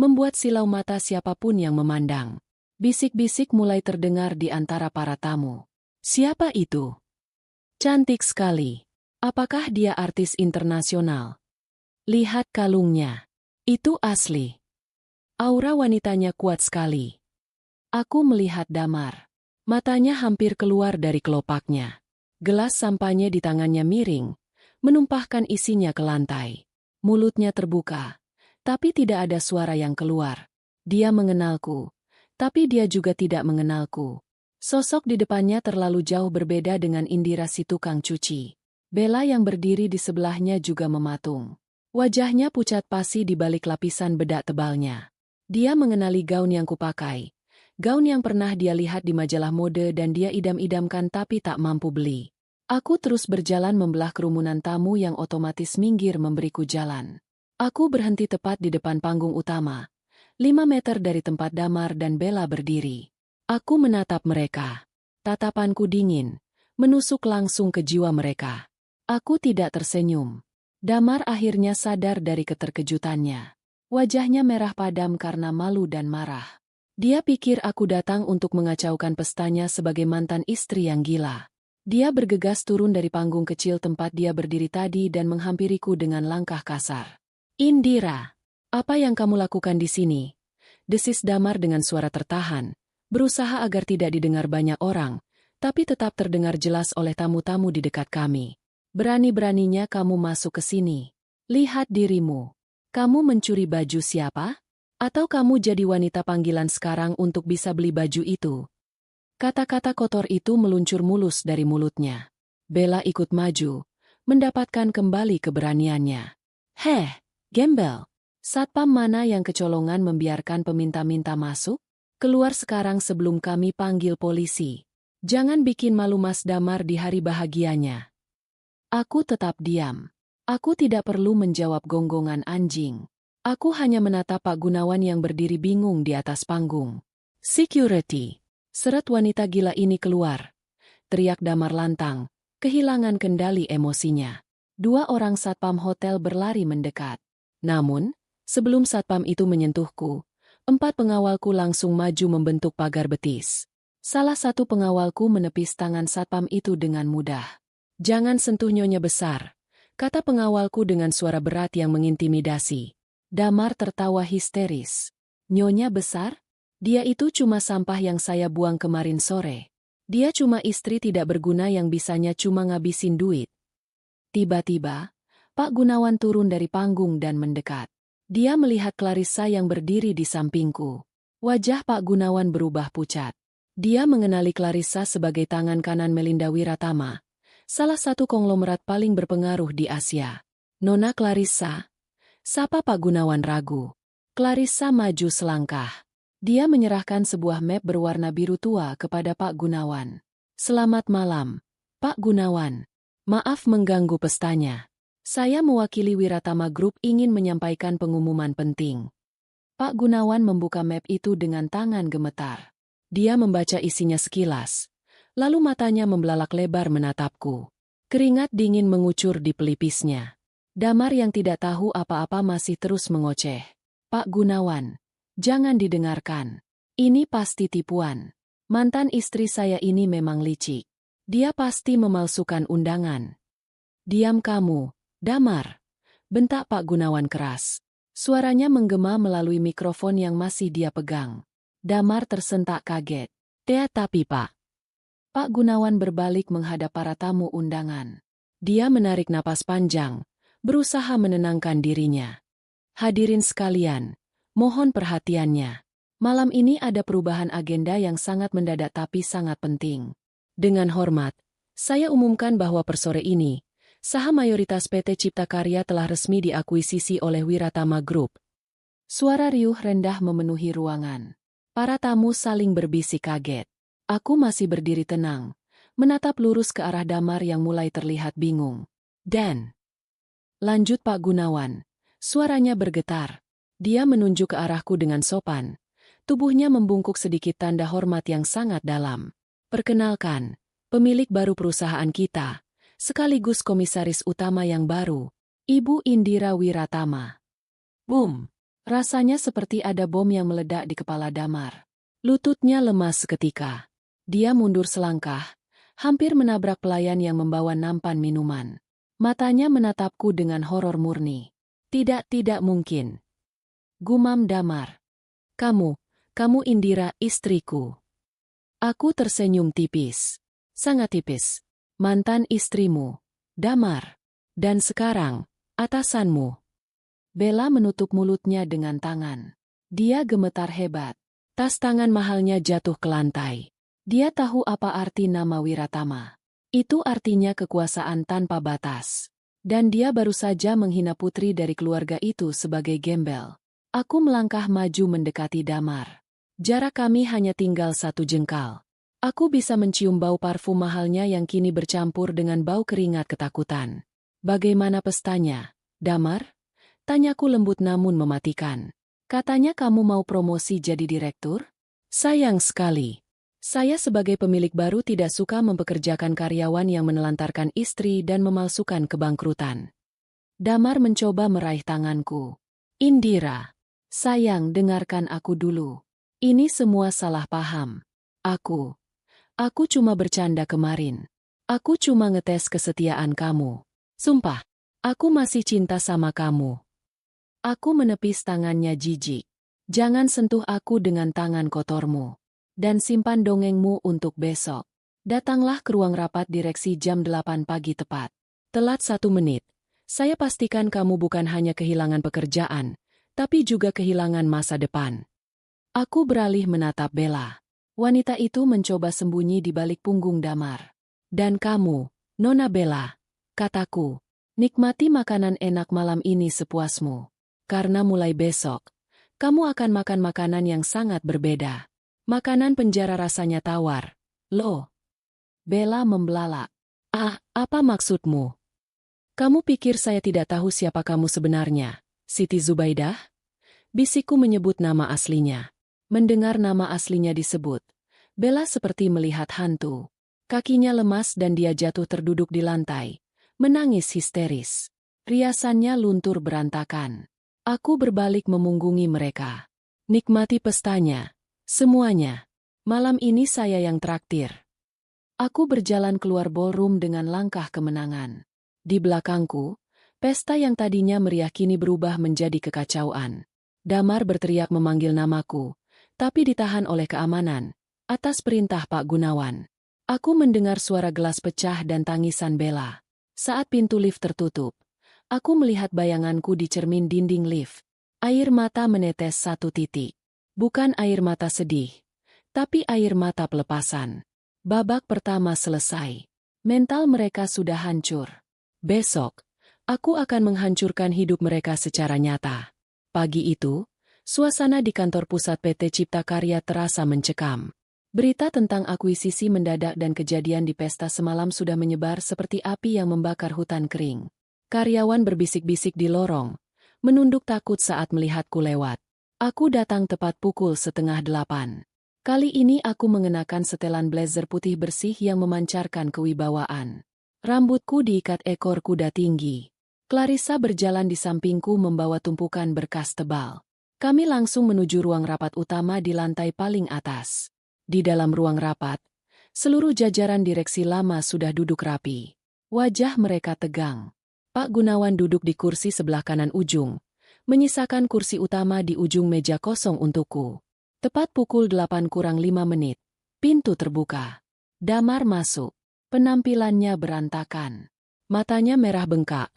membuat silau mata siapapun yang memandang. Bisik-bisik mulai terdengar di antara para tamu. Siapa itu? Cantik sekali. Apakah dia artis internasional? Lihat kalungnya. Itu asli. Aura wanitanya kuat sekali. Aku melihat Damar. Matanya hampir keluar dari kelopaknya. Gelas sampahnya di tangannya miring, menumpahkan isinya ke lantai. Mulutnya terbuka, tapi tidak ada suara yang keluar. Dia mengenalku, tapi dia juga tidak mengenalku. Sosok di depannya terlalu jauh berbeda dengan Indira si tukang cuci. Bella yang berdiri di sebelahnya juga mematung. Wajahnya pucat pasi di balik lapisan bedak tebalnya. Dia mengenali gaun yang kupakai. Gaun yang pernah dia lihat di majalah mode dan dia idam-idamkan tapi tak mampu beli. Aku terus berjalan membelah kerumunan tamu yang otomatis minggir memberiku jalan. Aku berhenti tepat di depan panggung utama, 5 meter dari tempat Damar dan Bella berdiri. Aku menatap mereka. Tatapanku dingin, menusuk langsung ke jiwa mereka. Aku tidak tersenyum. Damar akhirnya sadar dari keterkejutannya. Wajahnya merah padam karena malu dan marah. Dia pikir aku datang untuk mengacaukan pestanya sebagai mantan istri yang gila. Dia bergegas turun dari panggung kecil tempat dia berdiri tadi dan menghampiriku dengan langkah kasar. Indira, apa yang kamu lakukan di sini? Desis Damar dengan suara tertahan, berusaha agar tidak didengar banyak orang, tapi tetap terdengar jelas oleh tamu-tamu di dekat kami. Berani-beraninya kamu masuk ke sini. Lihat dirimu. Kamu mencuri baju siapa? Atau kamu jadi wanita panggilan sekarang untuk bisa beli baju itu? Kata-kata kotor itu meluncur mulus dari mulutnya. Bella ikut maju, mendapatkan kembali keberaniannya. Heh, gembel. Satpam mana yang kecolongan membiarkan peminta-minta masuk? Keluar sekarang sebelum kami panggil polisi. Jangan bikin malu Mas Damar di hari bahagianya. Aku tetap diam. Aku tidak perlu menjawab gonggongan anjing. Aku hanya menatap Pak Gunawan yang berdiri bingung di atas panggung. Security. Seret wanita gila ini keluar. Teriak Damar lantang, kehilangan kendali emosinya. 2 orang satpam hotel berlari mendekat. Namun, sebelum satpam itu menyentuhku, 4 pengawalku langsung maju membentuk pagar betis. Salah satu pengawalku menepis tangan satpam itu dengan mudah. Jangan sentuh nyonya besar, kata pengawalku dengan suara berat yang mengintimidasi. Damar tertawa histeris. Nyonya besar? Dia itu cuma sampah yang saya buang kemarin sore. Dia cuma istri tidak berguna yang bisanya cuma ngabisin duit. Tiba-tiba, Pak Gunawan turun dari panggung dan mendekat. Dia melihat Clarissa yang berdiri di sampingku. Wajah Pak Gunawan berubah pucat. Dia mengenali Clarissa sebagai tangan kanan Melinda Wiratama, salah satu konglomerat paling berpengaruh di Asia. Nona Clarissa? Sapa Pak Gunawan ragu. Clarissa maju selangkah. Dia menyerahkan sebuah map berwarna biru tua kepada Pak Gunawan. Selamat malam, Pak Gunawan. Maaf mengganggu pestanya. Saya mewakili Wiratama Group ingin menyampaikan pengumuman penting. Pak Gunawan membuka map itu dengan tangan gemetar. Dia membaca isinya sekilas. Lalu matanya membelalak lebar menatapku. Keringat dingin mengucur di pelipisnya. Damar yang tidak tahu apa-apa masih terus mengoceh. Pak Gunawan, jangan didengarkan. Ini pasti tipuan. Mantan istri saya ini memang licik. Dia pasti memalsukan undangan. Diam kamu, Damar. Bentak Pak Gunawan keras. Suaranya menggema melalui mikrofon yang masih dia pegang. Damar tersentak kaget. Tapi Pak. Pak Gunawan berbalik menghadap para tamu undangan. Dia menarik napas panjang, berusaha menenangkan dirinya. Hadirin sekalian, mohon perhatiannya. Malam ini ada perubahan agenda yang sangat mendadak tapi sangat penting. Dengan hormat, saya umumkan bahwa per sore ini, saham mayoritas PT Cipta Karya telah resmi diakuisisi oleh Wiratama Group. Suara riuh rendah memenuhi ruangan. Para tamu saling berbisik kaget. Aku masih berdiri tenang, menatap lurus ke arah Damar yang mulai terlihat bingung. Dan, lanjut Pak Gunawan, suaranya bergetar. Dia menunjuk ke arahku dengan sopan. Tubuhnya membungkuk sedikit tanda hormat yang sangat dalam. Perkenalkan, pemilik baru perusahaan kita, sekaligus komisaris utama yang baru, Ibu Indira Wiratama. Boom! Rasanya seperti ada bom yang meledak di kepala Damar. Lututnya lemas seketika. Dia mundur selangkah, hampir menabrak pelayan yang membawa nampan minuman. Matanya menatapku dengan horor murni. Tidak mungkin. Gumam Damar. Kamu Indira, istriku. Aku tersenyum tipis. Sangat tipis. Mantan istrimu, Damar. Dan sekarang, atasanmu. Bella menutup mulutnya dengan tangan. Dia gemetar hebat. Tas tangan mahalnya jatuh ke lantai. Dia tahu apa arti nama Wiratama. Itu artinya kekuasaan tanpa batas. Dan dia baru saja menghina putri dari keluarga itu sebagai gembel. Aku melangkah maju mendekati Damar. Jarak kami hanya tinggal 1 jengkal. Aku bisa mencium bau parfum mahalnya yang kini bercampur dengan bau keringat ketakutan. Bagaimana pestanya, Damar? Tanyaku lembut namun mematikan. Katanya kamu mau promosi jadi direktur? Sayang sekali. Saya sebagai pemilik baru tidak suka mempekerjakan karyawan yang menelantarkan istri dan memalsukan kebangkrutan. Damar mencoba meraih tanganku. Indira. Sayang, dengarkan aku dulu. Ini semua salah paham. Aku cuma bercanda kemarin. Aku cuma ngetes kesetiaan kamu. Sumpah, aku masih cinta sama kamu. Aku menepis tangannya jijik. Jangan sentuh aku dengan tangan kotormu. Dan simpan dongengmu untuk besok. Datanglah ke ruang rapat direksi jam 8 pagi tepat. Telat 1 menit. Saya pastikan kamu bukan hanya kehilangan pekerjaan, tapi juga kehilangan masa depan. Aku beralih menatap Bella. Wanita itu mencoba sembunyi di balik punggung Damar. Dan kamu, Nona Bella, kataku, nikmati makanan enak malam ini sepuasmu. Karena mulai besok, kamu akan makan makanan yang sangat berbeda. Makanan penjara rasanya tawar. Loh. Bella membelalak. Apa maksudmu? Kamu pikir saya tidak tahu siapa kamu sebenarnya, Siti Zubaidah? Bisikku menyebut nama aslinya. Mendengar nama aslinya disebut, Bella seperti melihat hantu. Kakinya lemas dan dia jatuh terduduk di lantai, menangis histeris. Riasannya luntur berantakan. Aku berbalik memunggungi mereka. Nikmati pestanya. Semuanya. Malam ini saya yang traktir. Aku berjalan keluar ballroom dengan langkah kemenangan. Di belakangku, pesta yang tadinya meriah kini berubah menjadi kekacauan. Damar berteriak memanggil namaku, tapi ditahan oleh keamanan, atas perintah Pak Gunawan. Aku mendengar suara gelas pecah dan tangisan Bella. Saat pintu lift tertutup, aku melihat bayanganku di cermin dinding lift. Air mata menetes 1 titik. Bukan air mata sedih, tapi air mata pelepasan. Babak pertama selesai. Mental mereka sudah hancur. Besok, aku akan menghancurkan hidup mereka secara nyata. Pagi itu, suasana di kantor pusat PT Cipta Karya terasa mencekam. Berita tentang akuisisi mendadak dan kejadian di pesta semalam sudah menyebar seperti api yang membakar hutan kering. Karyawan berbisik-bisik di lorong, menunduk takut saat melihatku lewat. Aku datang tepat pukul 7:30. Kali ini aku mengenakan setelan blazer putih bersih yang memancarkan kewibawaan. Rambutku diikat ekor kuda tinggi. Clarissa berjalan di sampingku membawa tumpukan berkas tebal. Kami langsung menuju ruang rapat utama di lantai paling atas. Di dalam ruang rapat, seluruh jajaran direksi lama sudah duduk rapi. Wajah mereka tegang. Pak Gunawan duduk di kursi sebelah kanan ujung, menyisakan kursi utama di ujung meja kosong untukku. Tepat pukul 8:05, pintu terbuka. Damar masuk. Penampilannya berantakan. Matanya merah bengkak,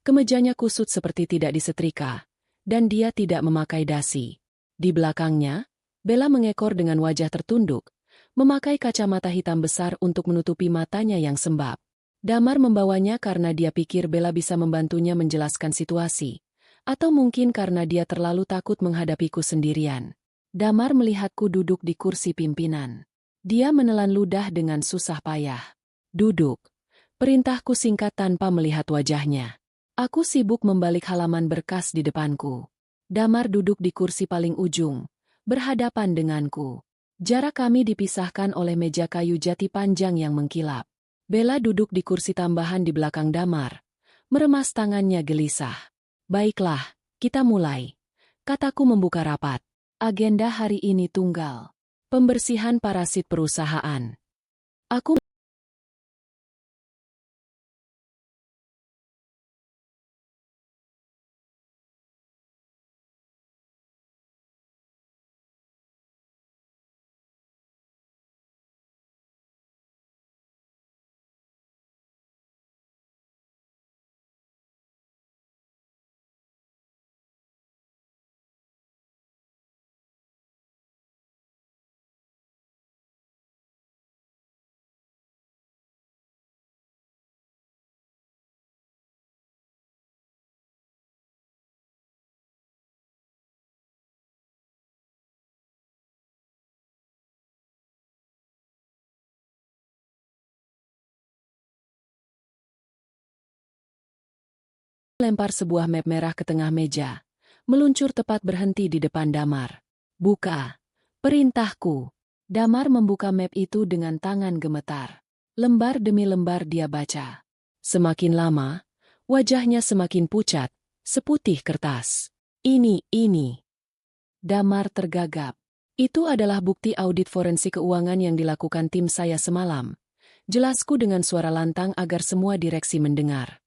kemejanya kusut seperti tidak disetrika, dan dia tidak memakai dasi. Di belakangnya, Bella mengekor dengan wajah tertunduk, memakai kacamata hitam besar untuk menutupi matanya yang sembab. Damar membawanya karena dia pikir Bella bisa membantunya menjelaskan situasi, atau mungkin karena dia terlalu takut menghadapiku sendirian. Damar melihatku duduk di kursi pimpinan. Dia menelan ludah dengan susah payah. Duduk. Perintahku singkat tanpa melihat wajahnya. Aku sibuk membalik halaman berkas di depanku. Damar duduk di kursi paling ujung, berhadapan denganku. Jarak kami dipisahkan oleh meja kayu jati panjang yang mengkilap. Bella duduk di kursi tambahan di belakang Damar, Meremas tangannya gelisah. Baiklah, kita mulai. Kataku membuka rapat. Agenda hari ini tunggal. Pembersihan parasit perusahaan. Aku lempar sebuah map merah ke tengah meja. Meluncur tepat berhenti di depan Damar. Buka. Perintahku. Damar membuka map itu dengan tangan gemetar. Lembar demi lembar dia baca. Semakin lama, wajahnya semakin pucat, seputih kertas. Ini. Damar tergagap. Itu adalah bukti audit forensik keuangan yang dilakukan tim saya semalam. Jelasku dengan suara lantang agar semua direksi mendengar.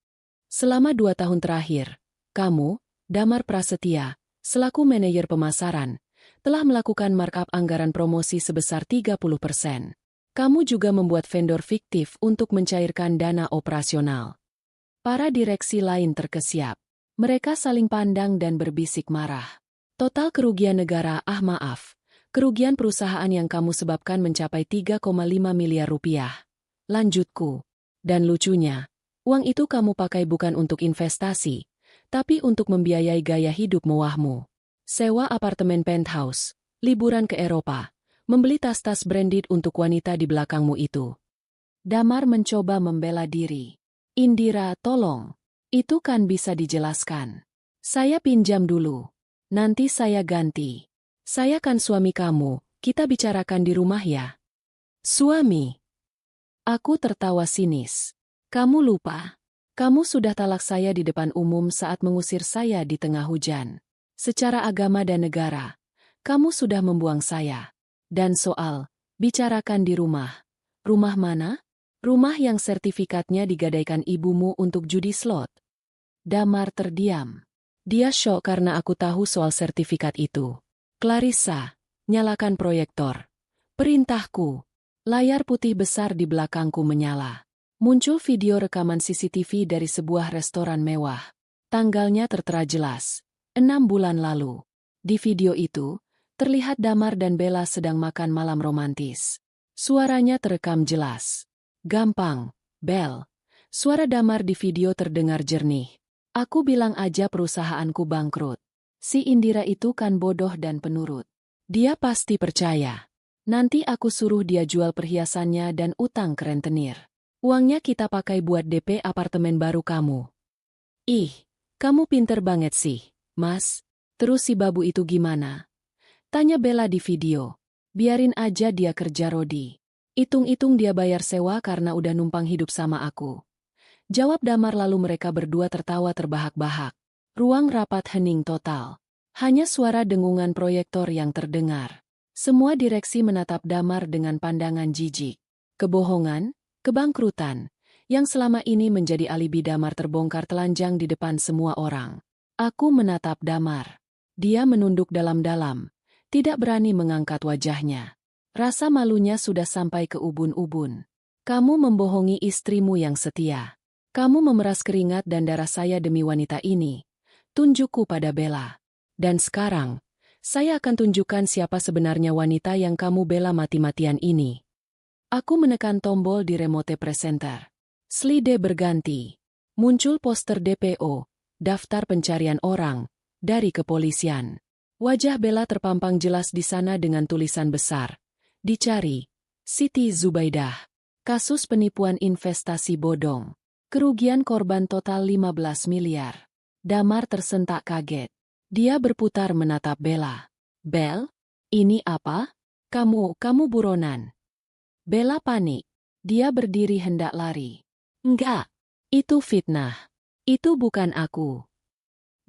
Selama 2 tahun terakhir, kamu, Damar Prasetya, selaku manajer pemasaran, telah melakukan markup anggaran promosi sebesar 30%. Kamu juga membuat vendor fiktif untuk mencairkan dana operasional. Para direksi lain terkesiap. Mereka saling pandang dan berbisik marah. Total kerugian negara, maaf, kerugian perusahaan yang kamu sebabkan mencapai 3,5 miliar rupiah. Lanjutku. Dan lucunya, uang itu kamu pakai bukan untuk investasi, tapi untuk membiayai gaya hidup mewahmu. Sewa apartemen penthouse, liburan ke Eropa, membeli tas-tas branded untuk wanita di belakangmu itu. Damar mencoba membela diri. Indira, tolong. Itu kan bisa dijelaskan. Saya pinjam dulu. Nanti saya ganti. Saya kan suami kamu, kita bicarakan di rumah ya. Suami. Aku tertawa sinis. Kamu lupa. Kamu sudah talak saya di depan umum saat mengusir saya di tengah hujan. Secara agama dan negara, kamu sudah membuang saya. Dan soal, bicarakan di rumah. Rumah mana? Rumah yang sertifikatnya digadaikan ibumu untuk judi slot. Damar terdiam. Dia syok karena aku tahu soal sertifikat itu. Clarissa, nyalakan proyektor. Perintahku. Layar putih besar di belakangku menyala. Muncul video rekaman CCTV dari sebuah restoran mewah. Tanggalnya tertera jelas. 6 bulan lalu. Di video itu, terlihat Damar dan Bella sedang makan malam romantis. Suaranya terekam jelas. Gampang, Bel. Suara Damar di video terdengar jernih. Aku bilang aja perusahaanku bangkrut. Si Indira itu kan bodoh dan penurut. Dia pasti percaya. Nanti aku suruh dia jual perhiasannya dan utang ke rentenir. Uangnya kita pakai buat DP apartemen baru kamu. Ih, kamu pinter banget sih, Mas. Terus si babu itu gimana? Tanya Bella di video. Biarin aja dia kerja Rodi. Hitung-hitung dia bayar sewa karena udah numpang hidup sama aku. Jawab Damar lalu mereka berdua tertawa terbahak-bahak. Ruang rapat hening total. Hanya suara dengungan proyektor yang terdengar. Semua direksi menatap Damar dengan pandangan jijik. Kebohongan, kebangkrutan, yang selama ini menjadi alibi Damar terbongkar telanjang di depan semua orang. Aku menatap Damar. Dia menunduk dalam-dalam, tidak berani mengangkat wajahnya. Rasa malunya sudah sampai ke ubun-ubun. Kamu membohongi istrimu yang setia. Kamu memeras keringat dan darah saya demi wanita ini. Tunjukku pada Bella. Dan sekarang, saya akan tunjukkan siapa sebenarnya wanita yang kamu bela mati-matian ini. Aku menekan tombol di remote presenter. Slide berganti. Muncul poster DPO, daftar pencarian orang, dari kepolisian. Wajah Bella terpampang jelas di sana dengan tulisan besar. Dicari. Siti Zubaidah. Kasus penipuan investasi bodong. Kerugian korban total 15 miliar. Damar tersentak kaget. Dia berputar menatap Bella. Bel, ini apa? Kamu buronan. Bella panik. Dia berdiri hendak lari. Enggak, itu fitnah. Itu bukan aku.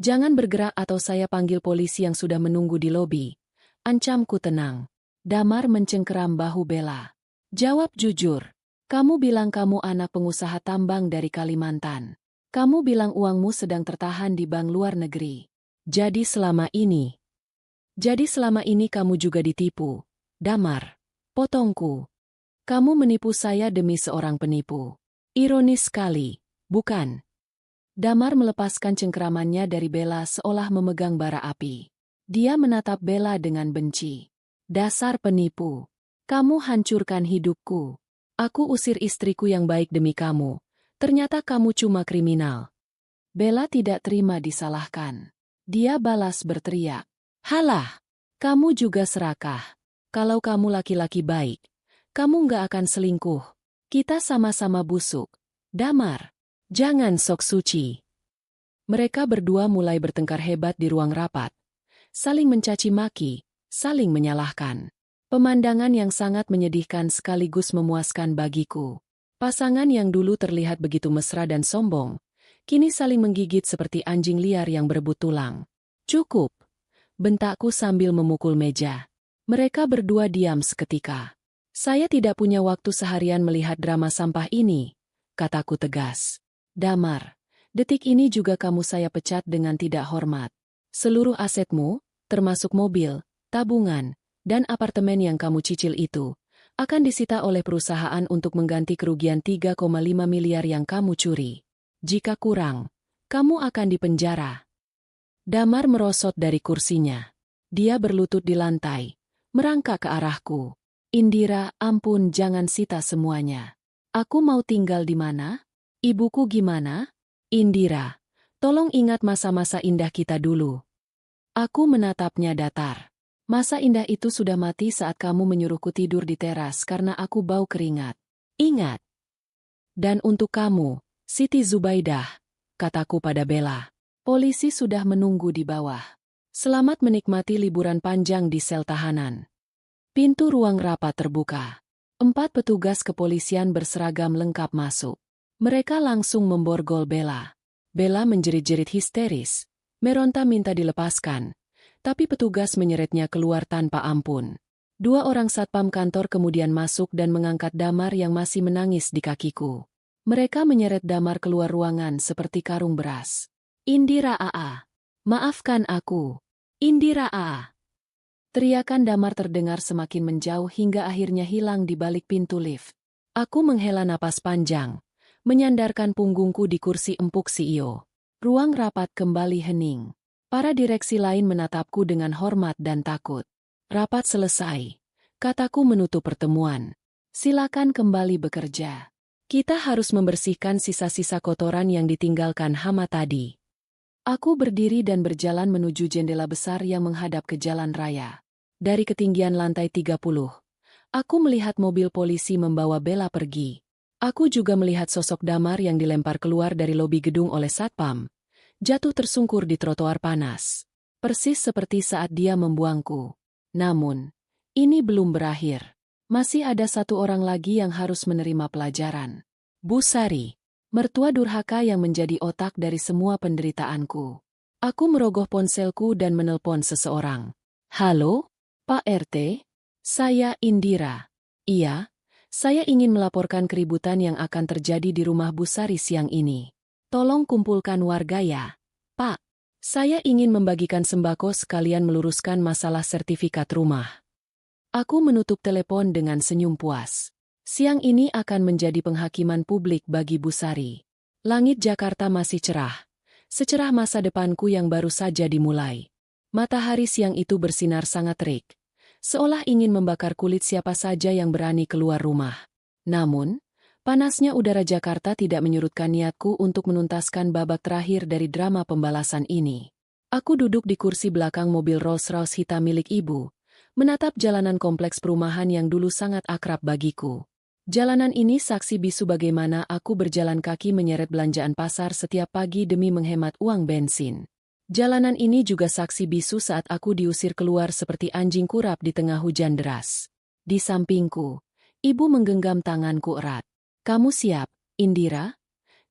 Jangan bergerak atau saya panggil polisi yang sudah menunggu di lobi. Ancamku tenang. Damar mencengkeram bahu Bella. Jawab jujur. Kamu bilang kamu anak pengusaha tambang dari Kalimantan. Kamu bilang uangmu sedang tertahan di bank luar negeri. Jadi selama ini kamu juga ditipu. Damar. Potongku. Kamu menipu saya demi seorang penipu. Ironis sekali, bukan? Damar melepaskan cengkeramannya dari Bella seolah memegang bara api. Dia menatap Bella dengan benci. Dasar penipu. Kamu hancurkan hidupku. Aku usir istriku yang baik demi kamu. Ternyata kamu cuma kriminal. Bella tidak terima disalahkan. Dia balas berteriak. Halah, kamu juga serakah. Kalau kamu laki-laki baik, kamu nggak akan selingkuh. Kita sama-sama busuk. Damar. Jangan sok suci. Mereka berdua mulai bertengkar hebat di ruang rapat. Saling mencaci maki, saling menyalahkan. Pemandangan yang sangat menyedihkan sekaligus memuaskan bagiku. Pasangan yang dulu terlihat begitu mesra dan sombong, kini saling menggigit seperti anjing liar yang berebut tulang. Cukup, bentakku sambil memukul meja. Mereka berdua diam seketika. Saya tidak punya waktu seharian melihat drama sampah ini, kataku tegas. Damar, detik ini juga kamu saya pecat dengan tidak hormat. Seluruh asetmu, termasuk mobil, tabungan, dan apartemen yang kamu cicil itu, akan disita oleh perusahaan untuk mengganti kerugian 3,5 miliar yang kamu curi. Jika kurang, kamu akan dipenjara. Damar merosot dari kursinya. Dia berlutut di lantai, merangkak ke arahku. Indira, ampun, jangan sita semuanya. Aku mau tinggal di mana? Ibuku gimana? Indira, tolong ingat masa-masa indah kita dulu. Aku menatapnya datar. Masa indah itu sudah mati saat kamu menyuruhku tidur di teras karena aku bau keringat. Ingat. Dan untuk kamu, Siti Zubaidah, kataku pada Bella. Polisi sudah menunggu di bawah. Selamat menikmati liburan panjang di sel tahanan. Pintu ruang rapat terbuka. 4 petugas kepolisian berseragam lengkap masuk. Mereka langsung memborgol Bella. Bella menjerit-jerit histeris. Meronta minta dilepaskan. Tapi petugas menyeretnya keluar tanpa ampun. 2 orang satpam kantor kemudian masuk dan mengangkat Damar yang masih menangis di kakiku. Mereka menyeret Damar keluar ruangan seperti karung beras. Indira AA. Maafkan aku. Indira AA. Teriakan Damar terdengar semakin menjauh hingga akhirnya hilang di balik pintu lift. Aku menghela napas panjang. Menyandarkan punggungku di kursi empuk CEO. Ruang rapat kembali hening. Para direksi lain menatapku dengan hormat dan takut. Rapat selesai. Kataku menutup pertemuan. Silakan kembali bekerja. Kita harus membersihkan sisa-sisa kotoran yang ditinggalkan hama tadi. Aku berdiri dan berjalan menuju jendela besar yang menghadap ke jalan raya. Dari ketinggian lantai 30, aku melihat mobil polisi membawa Bella pergi. Aku juga melihat sosok Damar yang dilempar keluar dari lobi gedung oleh satpam. Jatuh tersungkur di trotoar panas. Persis seperti saat dia membuangku. Namun, ini belum berakhir. Masih ada 1 orang lagi yang harus menerima pelajaran. Bu Sari, mertua durhaka yang menjadi otak dari semua penderitaanku. Aku merogoh ponselku dan menelpon seseorang. Halo, Pak RT? Saya Indira. Iya. Saya ingin melaporkan keributan yang akan terjadi di rumah Bu Sari siang ini. Tolong kumpulkan warga ya, Pak. Saya ingin membagikan sembako sekalian meluruskan masalah sertifikat rumah. Aku menutup telepon dengan senyum puas. Siang ini akan menjadi penghakiman publik bagi Bu Sari. Langit Jakarta masih cerah. Secerah masa depanku yang baru saja dimulai. Matahari siang itu bersinar sangat terik. Seolah ingin membakar kulit siapa saja yang berani keluar rumah. Namun, panasnya udara Jakarta tidak menyurutkan niatku untuk menuntaskan babak terakhir dari drama pembalasan ini. Aku duduk di kursi belakang mobil Rolls-Royce hitam milik ibu, menatap jalanan kompleks perumahan yang dulu sangat akrab bagiku. Jalanan ini saksi bisu bagaimana aku berjalan kaki menyeret belanjaan pasar setiap pagi demi menghemat uang bensin. Jalanan ini juga saksi bisu saat aku diusir keluar seperti anjing kurap di tengah hujan deras. Di sampingku, ibu menggenggam tanganku erat. Kamu siap, Indira?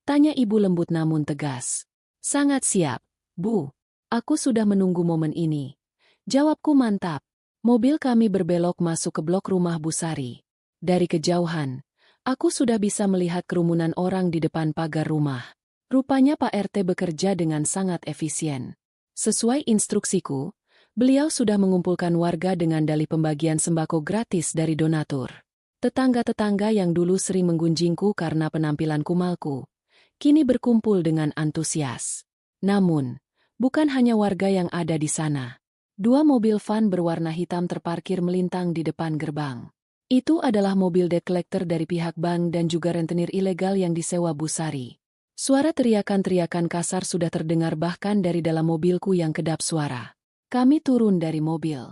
Tanya ibu lembut namun tegas. Sangat siap, Bu. Aku sudah menunggu momen ini. Jawabku mantap. Mobil kami berbelok masuk ke blok rumah Bu Sari. Dari kejauhan, aku sudah bisa melihat kerumunan orang di depan pagar rumah. Rupanya Pak RT bekerja dengan sangat efisien. Sesuai instruksiku, beliau sudah mengumpulkan warga dengan dalih pembagian sembako gratis dari donatur. Tetangga-tetangga yang dulu sering menggunjingku karena penampilan kumalku, kini berkumpul dengan antusias. Namun, bukan hanya warga yang ada di sana. 2 mobil van berwarna hitam terparkir melintang di depan gerbang. Itu adalah mobil debt collector dari pihak bank dan juga rentenir ilegal yang disewa Bu Sari. Suara teriakan-teriakan kasar sudah terdengar bahkan dari dalam mobilku yang kedap suara. Kami turun dari mobil.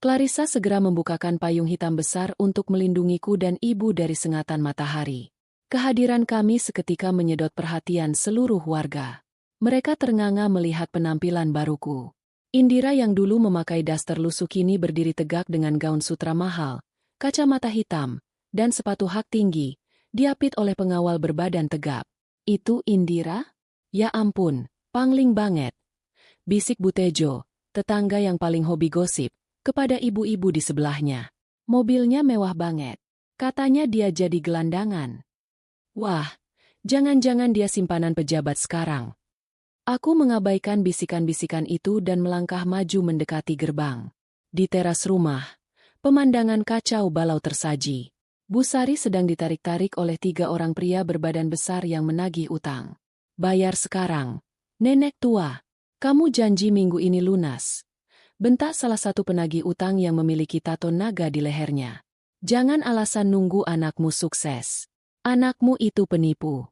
Clarissa segera membukakan payung hitam besar untuk melindungiku dan ibu dari sengatan matahari. Kehadiran kami seketika menyedot perhatian seluruh warga. Mereka ternganga melihat penampilan baruku. Indira yang dulu memakai daster lusuh kini berdiri tegak dengan gaun sutra mahal, kacamata hitam, dan sepatu hak tinggi, diapit oleh pengawal berbadan tegap. Itu Indira? Ya ampun, pangling banget. Bisik Bu Tejo, tetangga yang paling hobi gosip, kepada ibu-ibu di sebelahnya. Mobilnya mewah banget. Katanya dia jadi gelandangan. Wah, jangan-jangan dia simpanan pejabat sekarang. Aku mengabaikan bisikan-bisikan itu dan melangkah maju mendekati gerbang. Di teras rumah, pemandangan kacau balau tersaji. Bu Sari sedang ditarik-tarik oleh 3 orang pria berbadan besar yang menagih utang. Bayar sekarang. Nenek tua, kamu janji minggu ini lunas. Bentak salah satu penagih utang yang memiliki tato naga di lehernya. Jangan alasan nunggu anakmu sukses. Anakmu itu penipu.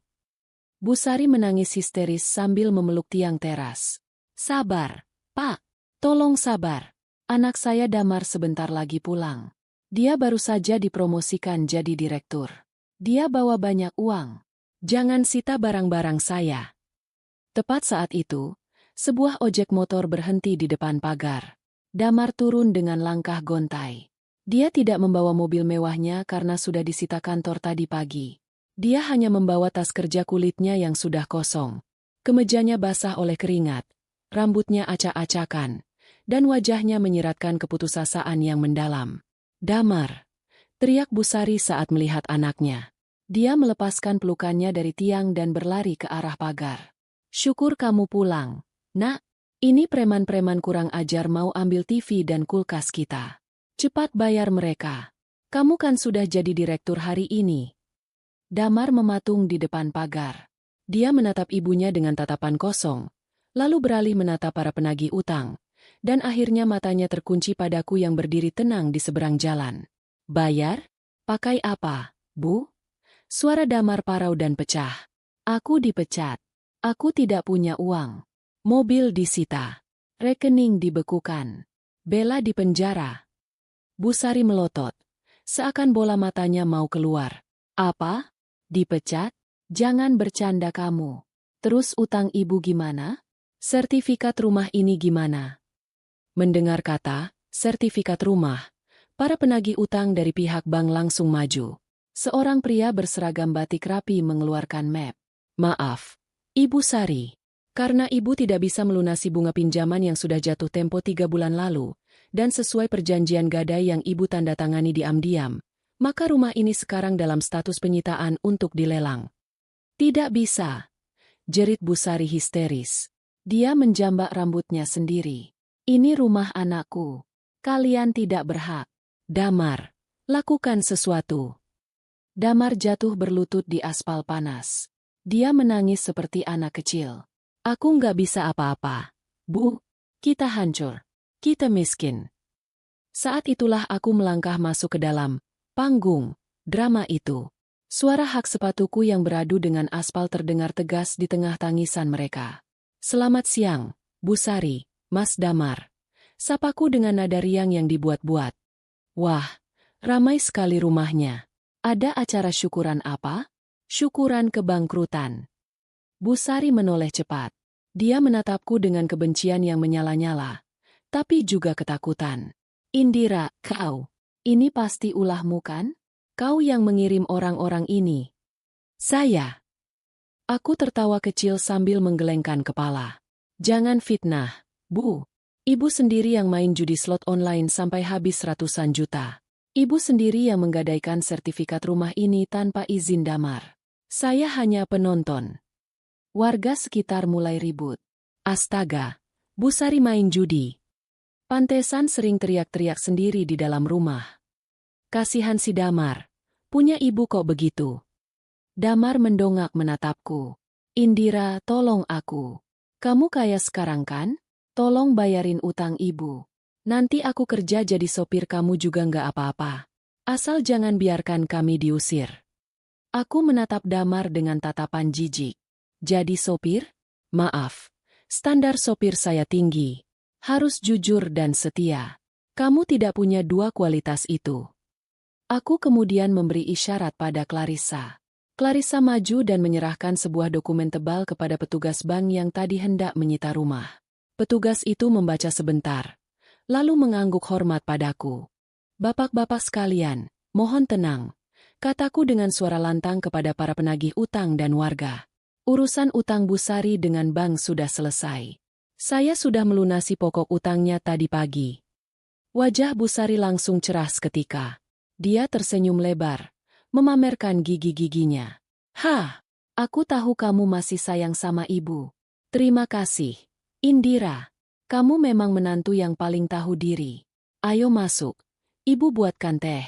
Bu Sari menangis histeris sambil memeluk tiang teras. Sabar, Pak. Tolong sabar. Anak saya Damar sebentar lagi pulang. Dia baru saja dipromosikan jadi direktur. Dia bawa banyak uang. Jangan sita barang-barang saya. Tepat saat itu, sebuah ojek motor berhenti di depan pagar. Damar turun dengan langkah gontai. Dia tidak membawa mobil mewahnya karena sudah disita kantor tadi pagi. Dia hanya membawa tas kerja kulitnya yang sudah kosong. Kemejanya basah oleh keringat, rambutnya acak-acakan, dan wajahnya menyiratkan keputusasaan yang mendalam. Damar, teriak Bu Sari saat melihat anaknya. Dia melepaskan pelukannya dari tiang dan berlari ke arah pagar. Syukur kamu pulang, Nak. Ini preman-preman kurang ajar mau ambil TV dan kulkas kita. Cepat bayar mereka. Kamu kan sudah jadi direktur hari ini. Damar mematung di depan pagar. Dia menatap ibunya dengan tatapan kosong, lalu beralih menatap para penagih utang, dan akhirnya matanya terkunci padaku yang berdiri tenang di seberang jalan. Bayar? Pakai apa, Bu? Suara Damar parau dan pecah. Aku dipecat. Aku tidak punya uang. Mobil disita. Rekening dibekukan. Bella dipenjara. Bu Sari melotot. Seakan bola matanya mau keluar. Apa? Dipecat? Jangan bercanda kamu. Terus utang ibu gimana? Sertifikat rumah ini gimana? Mendengar kata, sertifikat rumah, para penagih utang dari pihak bank langsung maju. Seorang pria berseragam batik rapi mengeluarkan map. Maaf, Ibu Sari. Karena ibu tidak bisa melunasi bunga pinjaman yang sudah jatuh tempo 3 bulan lalu, dan sesuai perjanjian gadai yang ibu tanda tangani diam-diam, maka rumah ini sekarang dalam status penyitaan untuk dilelang. Tidak bisa, jerit Bu Sari histeris. Dia menjambak rambutnya sendiri. Ini rumah anakku. Kalian tidak berhak. Damar, lakukan sesuatu. Damar jatuh berlutut di aspal panas. Dia menangis seperti anak kecil. Aku nggak bisa apa-apa. Bu, kita hancur. Kita miskin. Saat itulah aku melangkah masuk ke dalam panggung drama itu. Suara hak sepatuku yang beradu dengan aspal terdengar tegas di tengah tangisan mereka. Selamat siang, Bu Sari, Mas Damar. Sapaku dengan nada riang yang dibuat-buat. Wah, ramai sekali rumahnya. Ada acara syukuran apa? Syukuran kebangkrutan. Bu Sari menoleh cepat. Dia menatapku dengan kebencian yang menyala-nyala, tapi juga ketakutan. Indira, kau. Ini pasti ulahmu kan? Kau yang mengirim orang-orang ini. Saya. Aku tertawa kecil sambil menggelengkan kepala. Jangan fitnah, Bu. Ibu sendiri yang main judi slot online sampai habis ratusan juta. Ibu sendiri yang menggadaikan sertifikat rumah ini tanpa izin Damar. Saya hanya penonton. Warga sekitar mulai ribut. Astaga, Bu Sari main judi. Pantesan sering teriak-teriak sendiri di dalam rumah. Kasihan si Damar. Punya ibu kok begitu. Damar mendongak menatapku. Indira, tolong aku. Kamu kaya sekarang kan? Tolong bayarin utang ibu. Nanti aku kerja jadi sopir kamu juga nggak apa-apa. Asal jangan biarkan kami diusir. Aku menatap Damar dengan tatapan jijik. Jadi sopir? Maaf. Standar sopir saya tinggi. Harus jujur dan setia. Kamu tidak punya dua kualitas itu. Aku kemudian memberi isyarat pada Clarissa. Clarissa maju dan menyerahkan sebuah dokumen tebal kepada petugas bank yang tadi hendak menyita rumah. Petugas itu membaca sebentar, lalu mengangguk hormat padaku. Bapak-bapak sekalian, mohon tenang, kataku dengan suara lantang kepada para penagih utang dan warga. Urusan utang Bu Sari dengan bank sudah selesai. Saya sudah melunasi pokok utangnya tadi pagi. Wajah Bu Sari langsung cerah seketika. Dia tersenyum lebar, memamerkan gigi-giginya. Hah, aku tahu kamu masih sayang sama ibu. Terima kasih. Indira, kamu memang menantu yang paling tahu diri. Ayo masuk, ibu buatkan teh.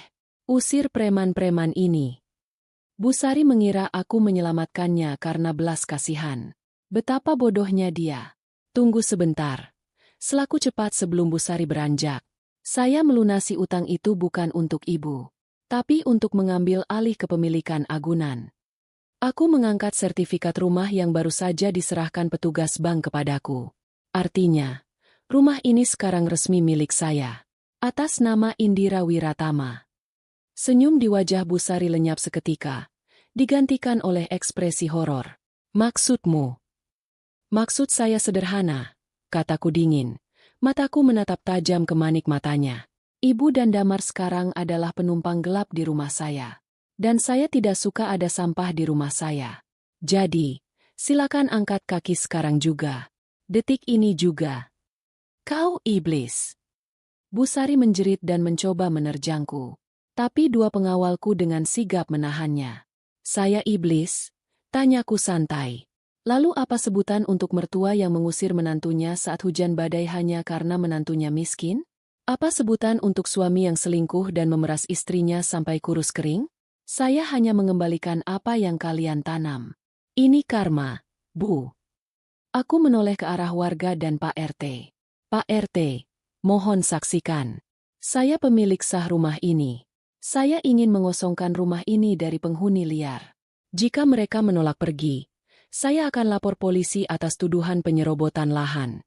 Usir preman-preman ini. Bu Sari mengira aku menyelamatkannya karena belas kasihan. Betapa bodohnya dia. Tunggu sebentar. Selaku cepat sebelum Bu Sari beranjak. Saya melunasi utang itu bukan untuk ibu, tapi untuk mengambil alih kepemilikan agunan. Aku mengangkat sertifikat rumah yang baru saja diserahkan petugas bank kepadaku. Artinya, rumah ini sekarang resmi milik saya. Atas nama Indira Wiratama. Senyum di wajah Bu Sari lenyap seketika, digantikan oleh ekspresi horor. Maksudmu? Maksud saya sederhana, kataku dingin. Mataku menatap tajam ke manik matanya. Ibu dan Damar sekarang adalah penumpang gelap di rumah saya. Dan saya tidak suka ada sampah di rumah saya. Jadi, silakan angkat kaki sekarang juga. Detik ini juga. Kau iblis. Bu Sari menjerit dan mencoba menerjangku. Tapi dua pengawalku dengan sigap menahannya. Saya iblis? Tanyaku santai. Lalu apa sebutan untuk mertua yang mengusir menantunya saat hujan badai hanya karena menantunya miskin? Apa sebutan untuk suami yang selingkuh dan memeras istrinya sampai kurus kering? Saya hanya mengembalikan apa yang kalian tanam. Ini karma, Bu. Aku menoleh ke arah warga dan Pak RT. Pak RT, mohon saksikan. Saya pemilik sah rumah ini. Saya ingin mengosongkan rumah ini dari penghuni liar. Jika mereka menolak pergi, saya akan lapor polisi atas tuduhan penyerobotan lahan.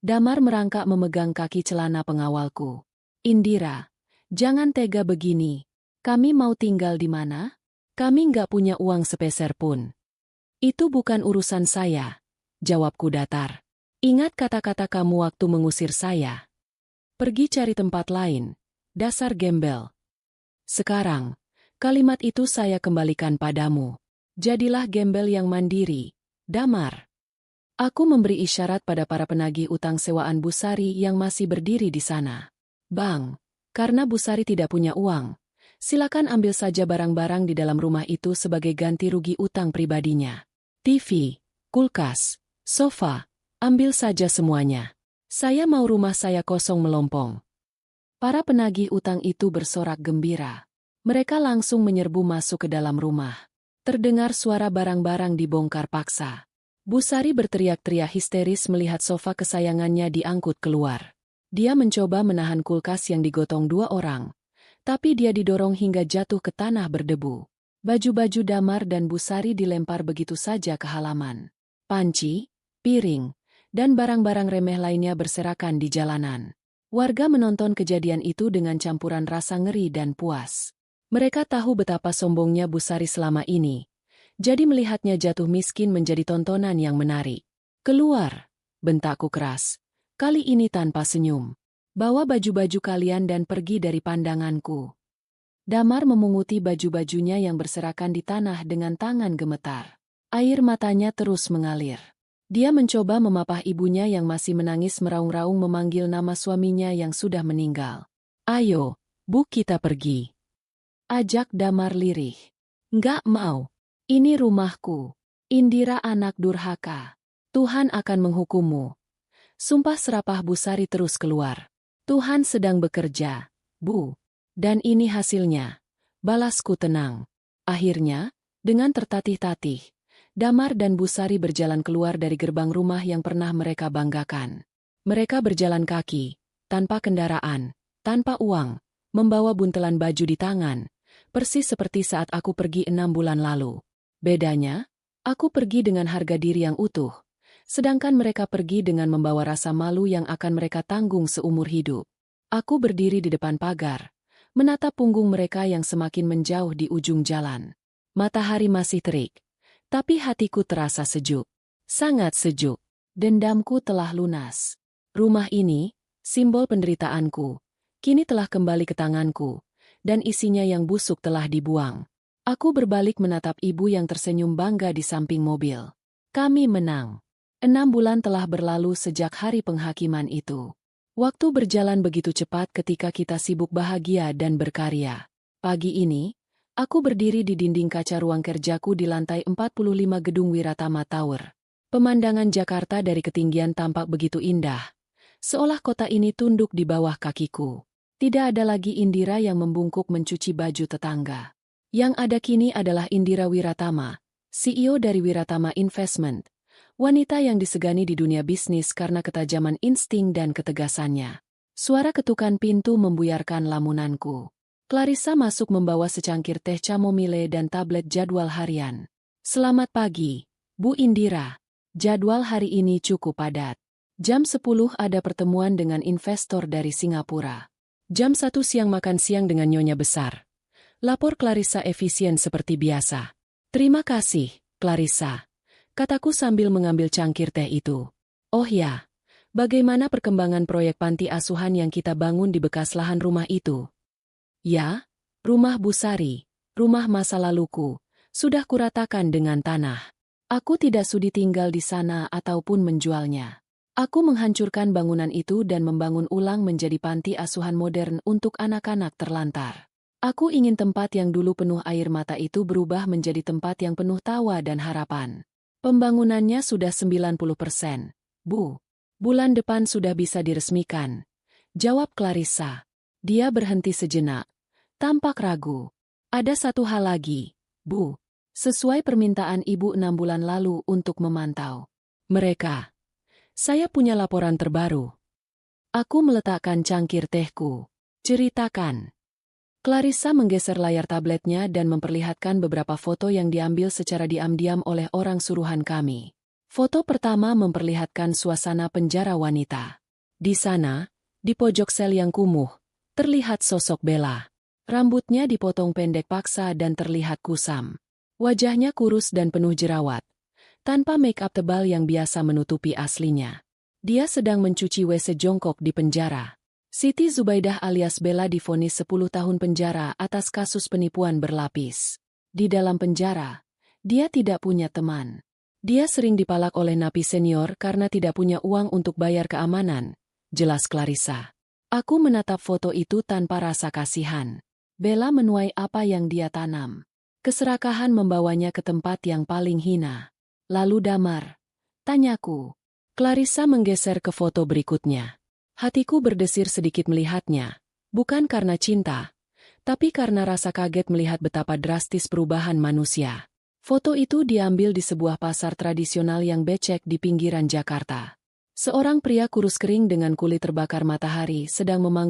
Damar merangkak memegang kaki celana pengawalku. Indira, jangan tega begini. Kami mau tinggal di mana? Kami nggak punya uang sepeser pun. Itu bukan urusan saya, jawabku datar. Ingat kata-kata kamu waktu mengusir saya. Pergi cari tempat lain, dasar gembel. Sekarang, kalimat itu saya kembalikan padamu. Jadilah gembel yang mandiri, Damar. Aku memberi isyarat pada para penagih utang sewaan Bu Sari yang masih berdiri di sana. Bang, karena Bu Sari tidak punya uang, silakan ambil saja barang-barang di dalam rumah itu sebagai ganti rugi utang pribadinya. TV, kulkas, sofa, ambil saja semuanya. Saya mau rumah saya kosong melompong. Para penagih utang itu bersorak gembira. Mereka langsung menyerbu masuk ke dalam rumah. Terdengar suara barang-barang dibongkar paksa. Bu Sari berteriak-teriak histeris melihat sofa kesayangannya diangkut keluar. Dia mencoba menahan kulkas yang digotong dua orang, tapi dia didorong hingga jatuh ke tanah berdebu. Baju-baju Damar dan Bu Sari dilempar begitu saja ke halaman. Panci, piring, dan barang-barang remeh lainnya berserakan di jalanan. Warga menonton kejadian itu dengan campuran rasa ngeri dan puas. Mereka tahu betapa sombongnya Bu Sari selama ini. Jadi melihatnya jatuh miskin menjadi tontonan yang menarik. Keluar, bentakku keras. Kali ini tanpa senyum. Bawa baju-baju kalian dan pergi dari pandanganku. Damar memunguti baju-bajunya yang berserakan di tanah dengan tangan gemetar. Air matanya terus mengalir. Dia mencoba memapah ibunya yang masih menangis meraung-raung memanggil nama suaminya yang sudah meninggal. "Ayo, Bu, kita pergi," ajak Damar lirih. "Nggak mau. Ini rumahku. Indira anak durhaka. Tuhan akan menghukummu." Sumpah serapah Busari terus keluar. "Tuhan sedang bekerja, Bu. Dan ini hasilnya," balasku tenang. Akhirnya, dengan tertatih-tatih, Damar dan Busari berjalan keluar dari gerbang rumah yang pernah mereka banggakan. Mereka berjalan kaki, tanpa kendaraan, tanpa uang, membawa buntelan baju di tangan, persis seperti saat aku pergi 6 bulan lalu. Bedanya, aku pergi dengan harga diri yang utuh, sedangkan mereka pergi dengan membawa rasa malu yang akan mereka tanggung seumur hidup. Aku berdiri di depan pagar, menatap punggung mereka yang semakin menjauh di ujung jalan. Matahari masih terik, tapi hatiku terasa sejuk. Sangat sejuk. Dendamku telah lunas. Rumah ini, simbol penderitaanku, kini telah kembali ke tanganku, dan isinya yang busuk telah dibuang. Aku berbalik menatap ibu yang tersenyum bangga di samping mobil. Kami menang. 6 bulan telah berlalu sejak hari penghakiman itu. Waktu berjalan begitu cepat ketika kita sibuk bahagia dan berkarya. Pagi ini, aku berdiri di dinding kaca ruang kerjaku di lantai 45 gedung Wiratama Tower. Pemandangan Jakarta dari ketinggian tampak begitu indah, seolah kota ini tunduk di bawah kakiku. Tidak ada lagi Indira yang membungkuk mencuci baju tetangga. Yang ada kini adalah Indira Wiratama, CEO dari Wiratama Investment, wanita yang disegani di dunia bisnis karena ketajaman insting dan ketegasannya. Suara ketukan pintu membuyarkan lamunanku. Clarissa masuk membawa secangkir teh chamomile dan tablet jadwal harian. "Selamat pagi, Bu Indira. Jadwal hari ini cukup padat. Jam 10 ada pertemuan dengan investor dari Singapura. Jam 1 siang makan siang dengan nyonya besar," lapor Clarissa efisien seperti biasa. "Terima kasih, Clarissa," kataku sambil mengambil cangkir teh itu. "Oh ya, bagaimana perkembangan proyek panti asuhan yang kita bangun di bekas lahan rumah itu?" "Ya, rumah Busari, rumah masa laluku, sudah kuratakan dengan tanah. Aku tidak sudi tinggal di sana ataupun menjualnya. Aku menghancurkan bangunan itu dan membangun ulang menjadi panti asuhan modern untuk anak-anak terlantar. Aku ingin tempat yang dulu penuh air mata itu berubah menjadi tempat yang penuh tawa dan harapan. Pembangunannya sudah 90%, Bu. Bulan depan sudah bisa diresmikan," jawab Clarissa. Dia berhenti sejenak, tampak ragu. "Ada satu hal lagi, Bu. Sesuai permintaan Ibu 6 bulan lalu untuk memantau mereka. Saya punya laporan terbaru." Aku meletakkan cangkir tehku. "Ceritakan." Clarissa menggeser layar tabletnya dan memperlihatkan beberapa foto yang diambil secara diam-diam oleh orang suruhan kami. Foto pertama memperlihatkan suasana penjara wanita. Di sana, di pojok sel yang kumuh, terlihat sosok Bella. Rambutnya dipotong pendek paksa dan terlihat kusam. Wajahnya kurus dan penuh jerawat, tanpa make-up tebal yang biasa menutupi aslinya. Dia sedang mencuci WC jongkok di penjara. Siti Zubaidah alias Bella divonis 10 tahun penjara atas kasus penipuan berlapis. Di dalam penjara, dia tidak punya teman. Dia sering dipalak oleh napi senior karena tidak punya uang untuk bayar keamanan, jelas Clarissa. Aku menatap foto itu tanpa rasa kasihan. Bella menuai apa yang dia tanam. Keserakahan membawanya ke tempat yang paling hina. "Lalu Damar?" tanyaku. Clarissa menggeser ke foto berikutnya. Hatiku berdesir sedikit melihatnya, bukan karena cinta, tapi karena rasa kaget melihat betapa drastis perubahan manusia. Foto itu diambil di sebuah pasar tradisional yang becek di pinggiran Jakarta. Seorang pria kurus kering dengan kulit terbakar matahari sedang memanggul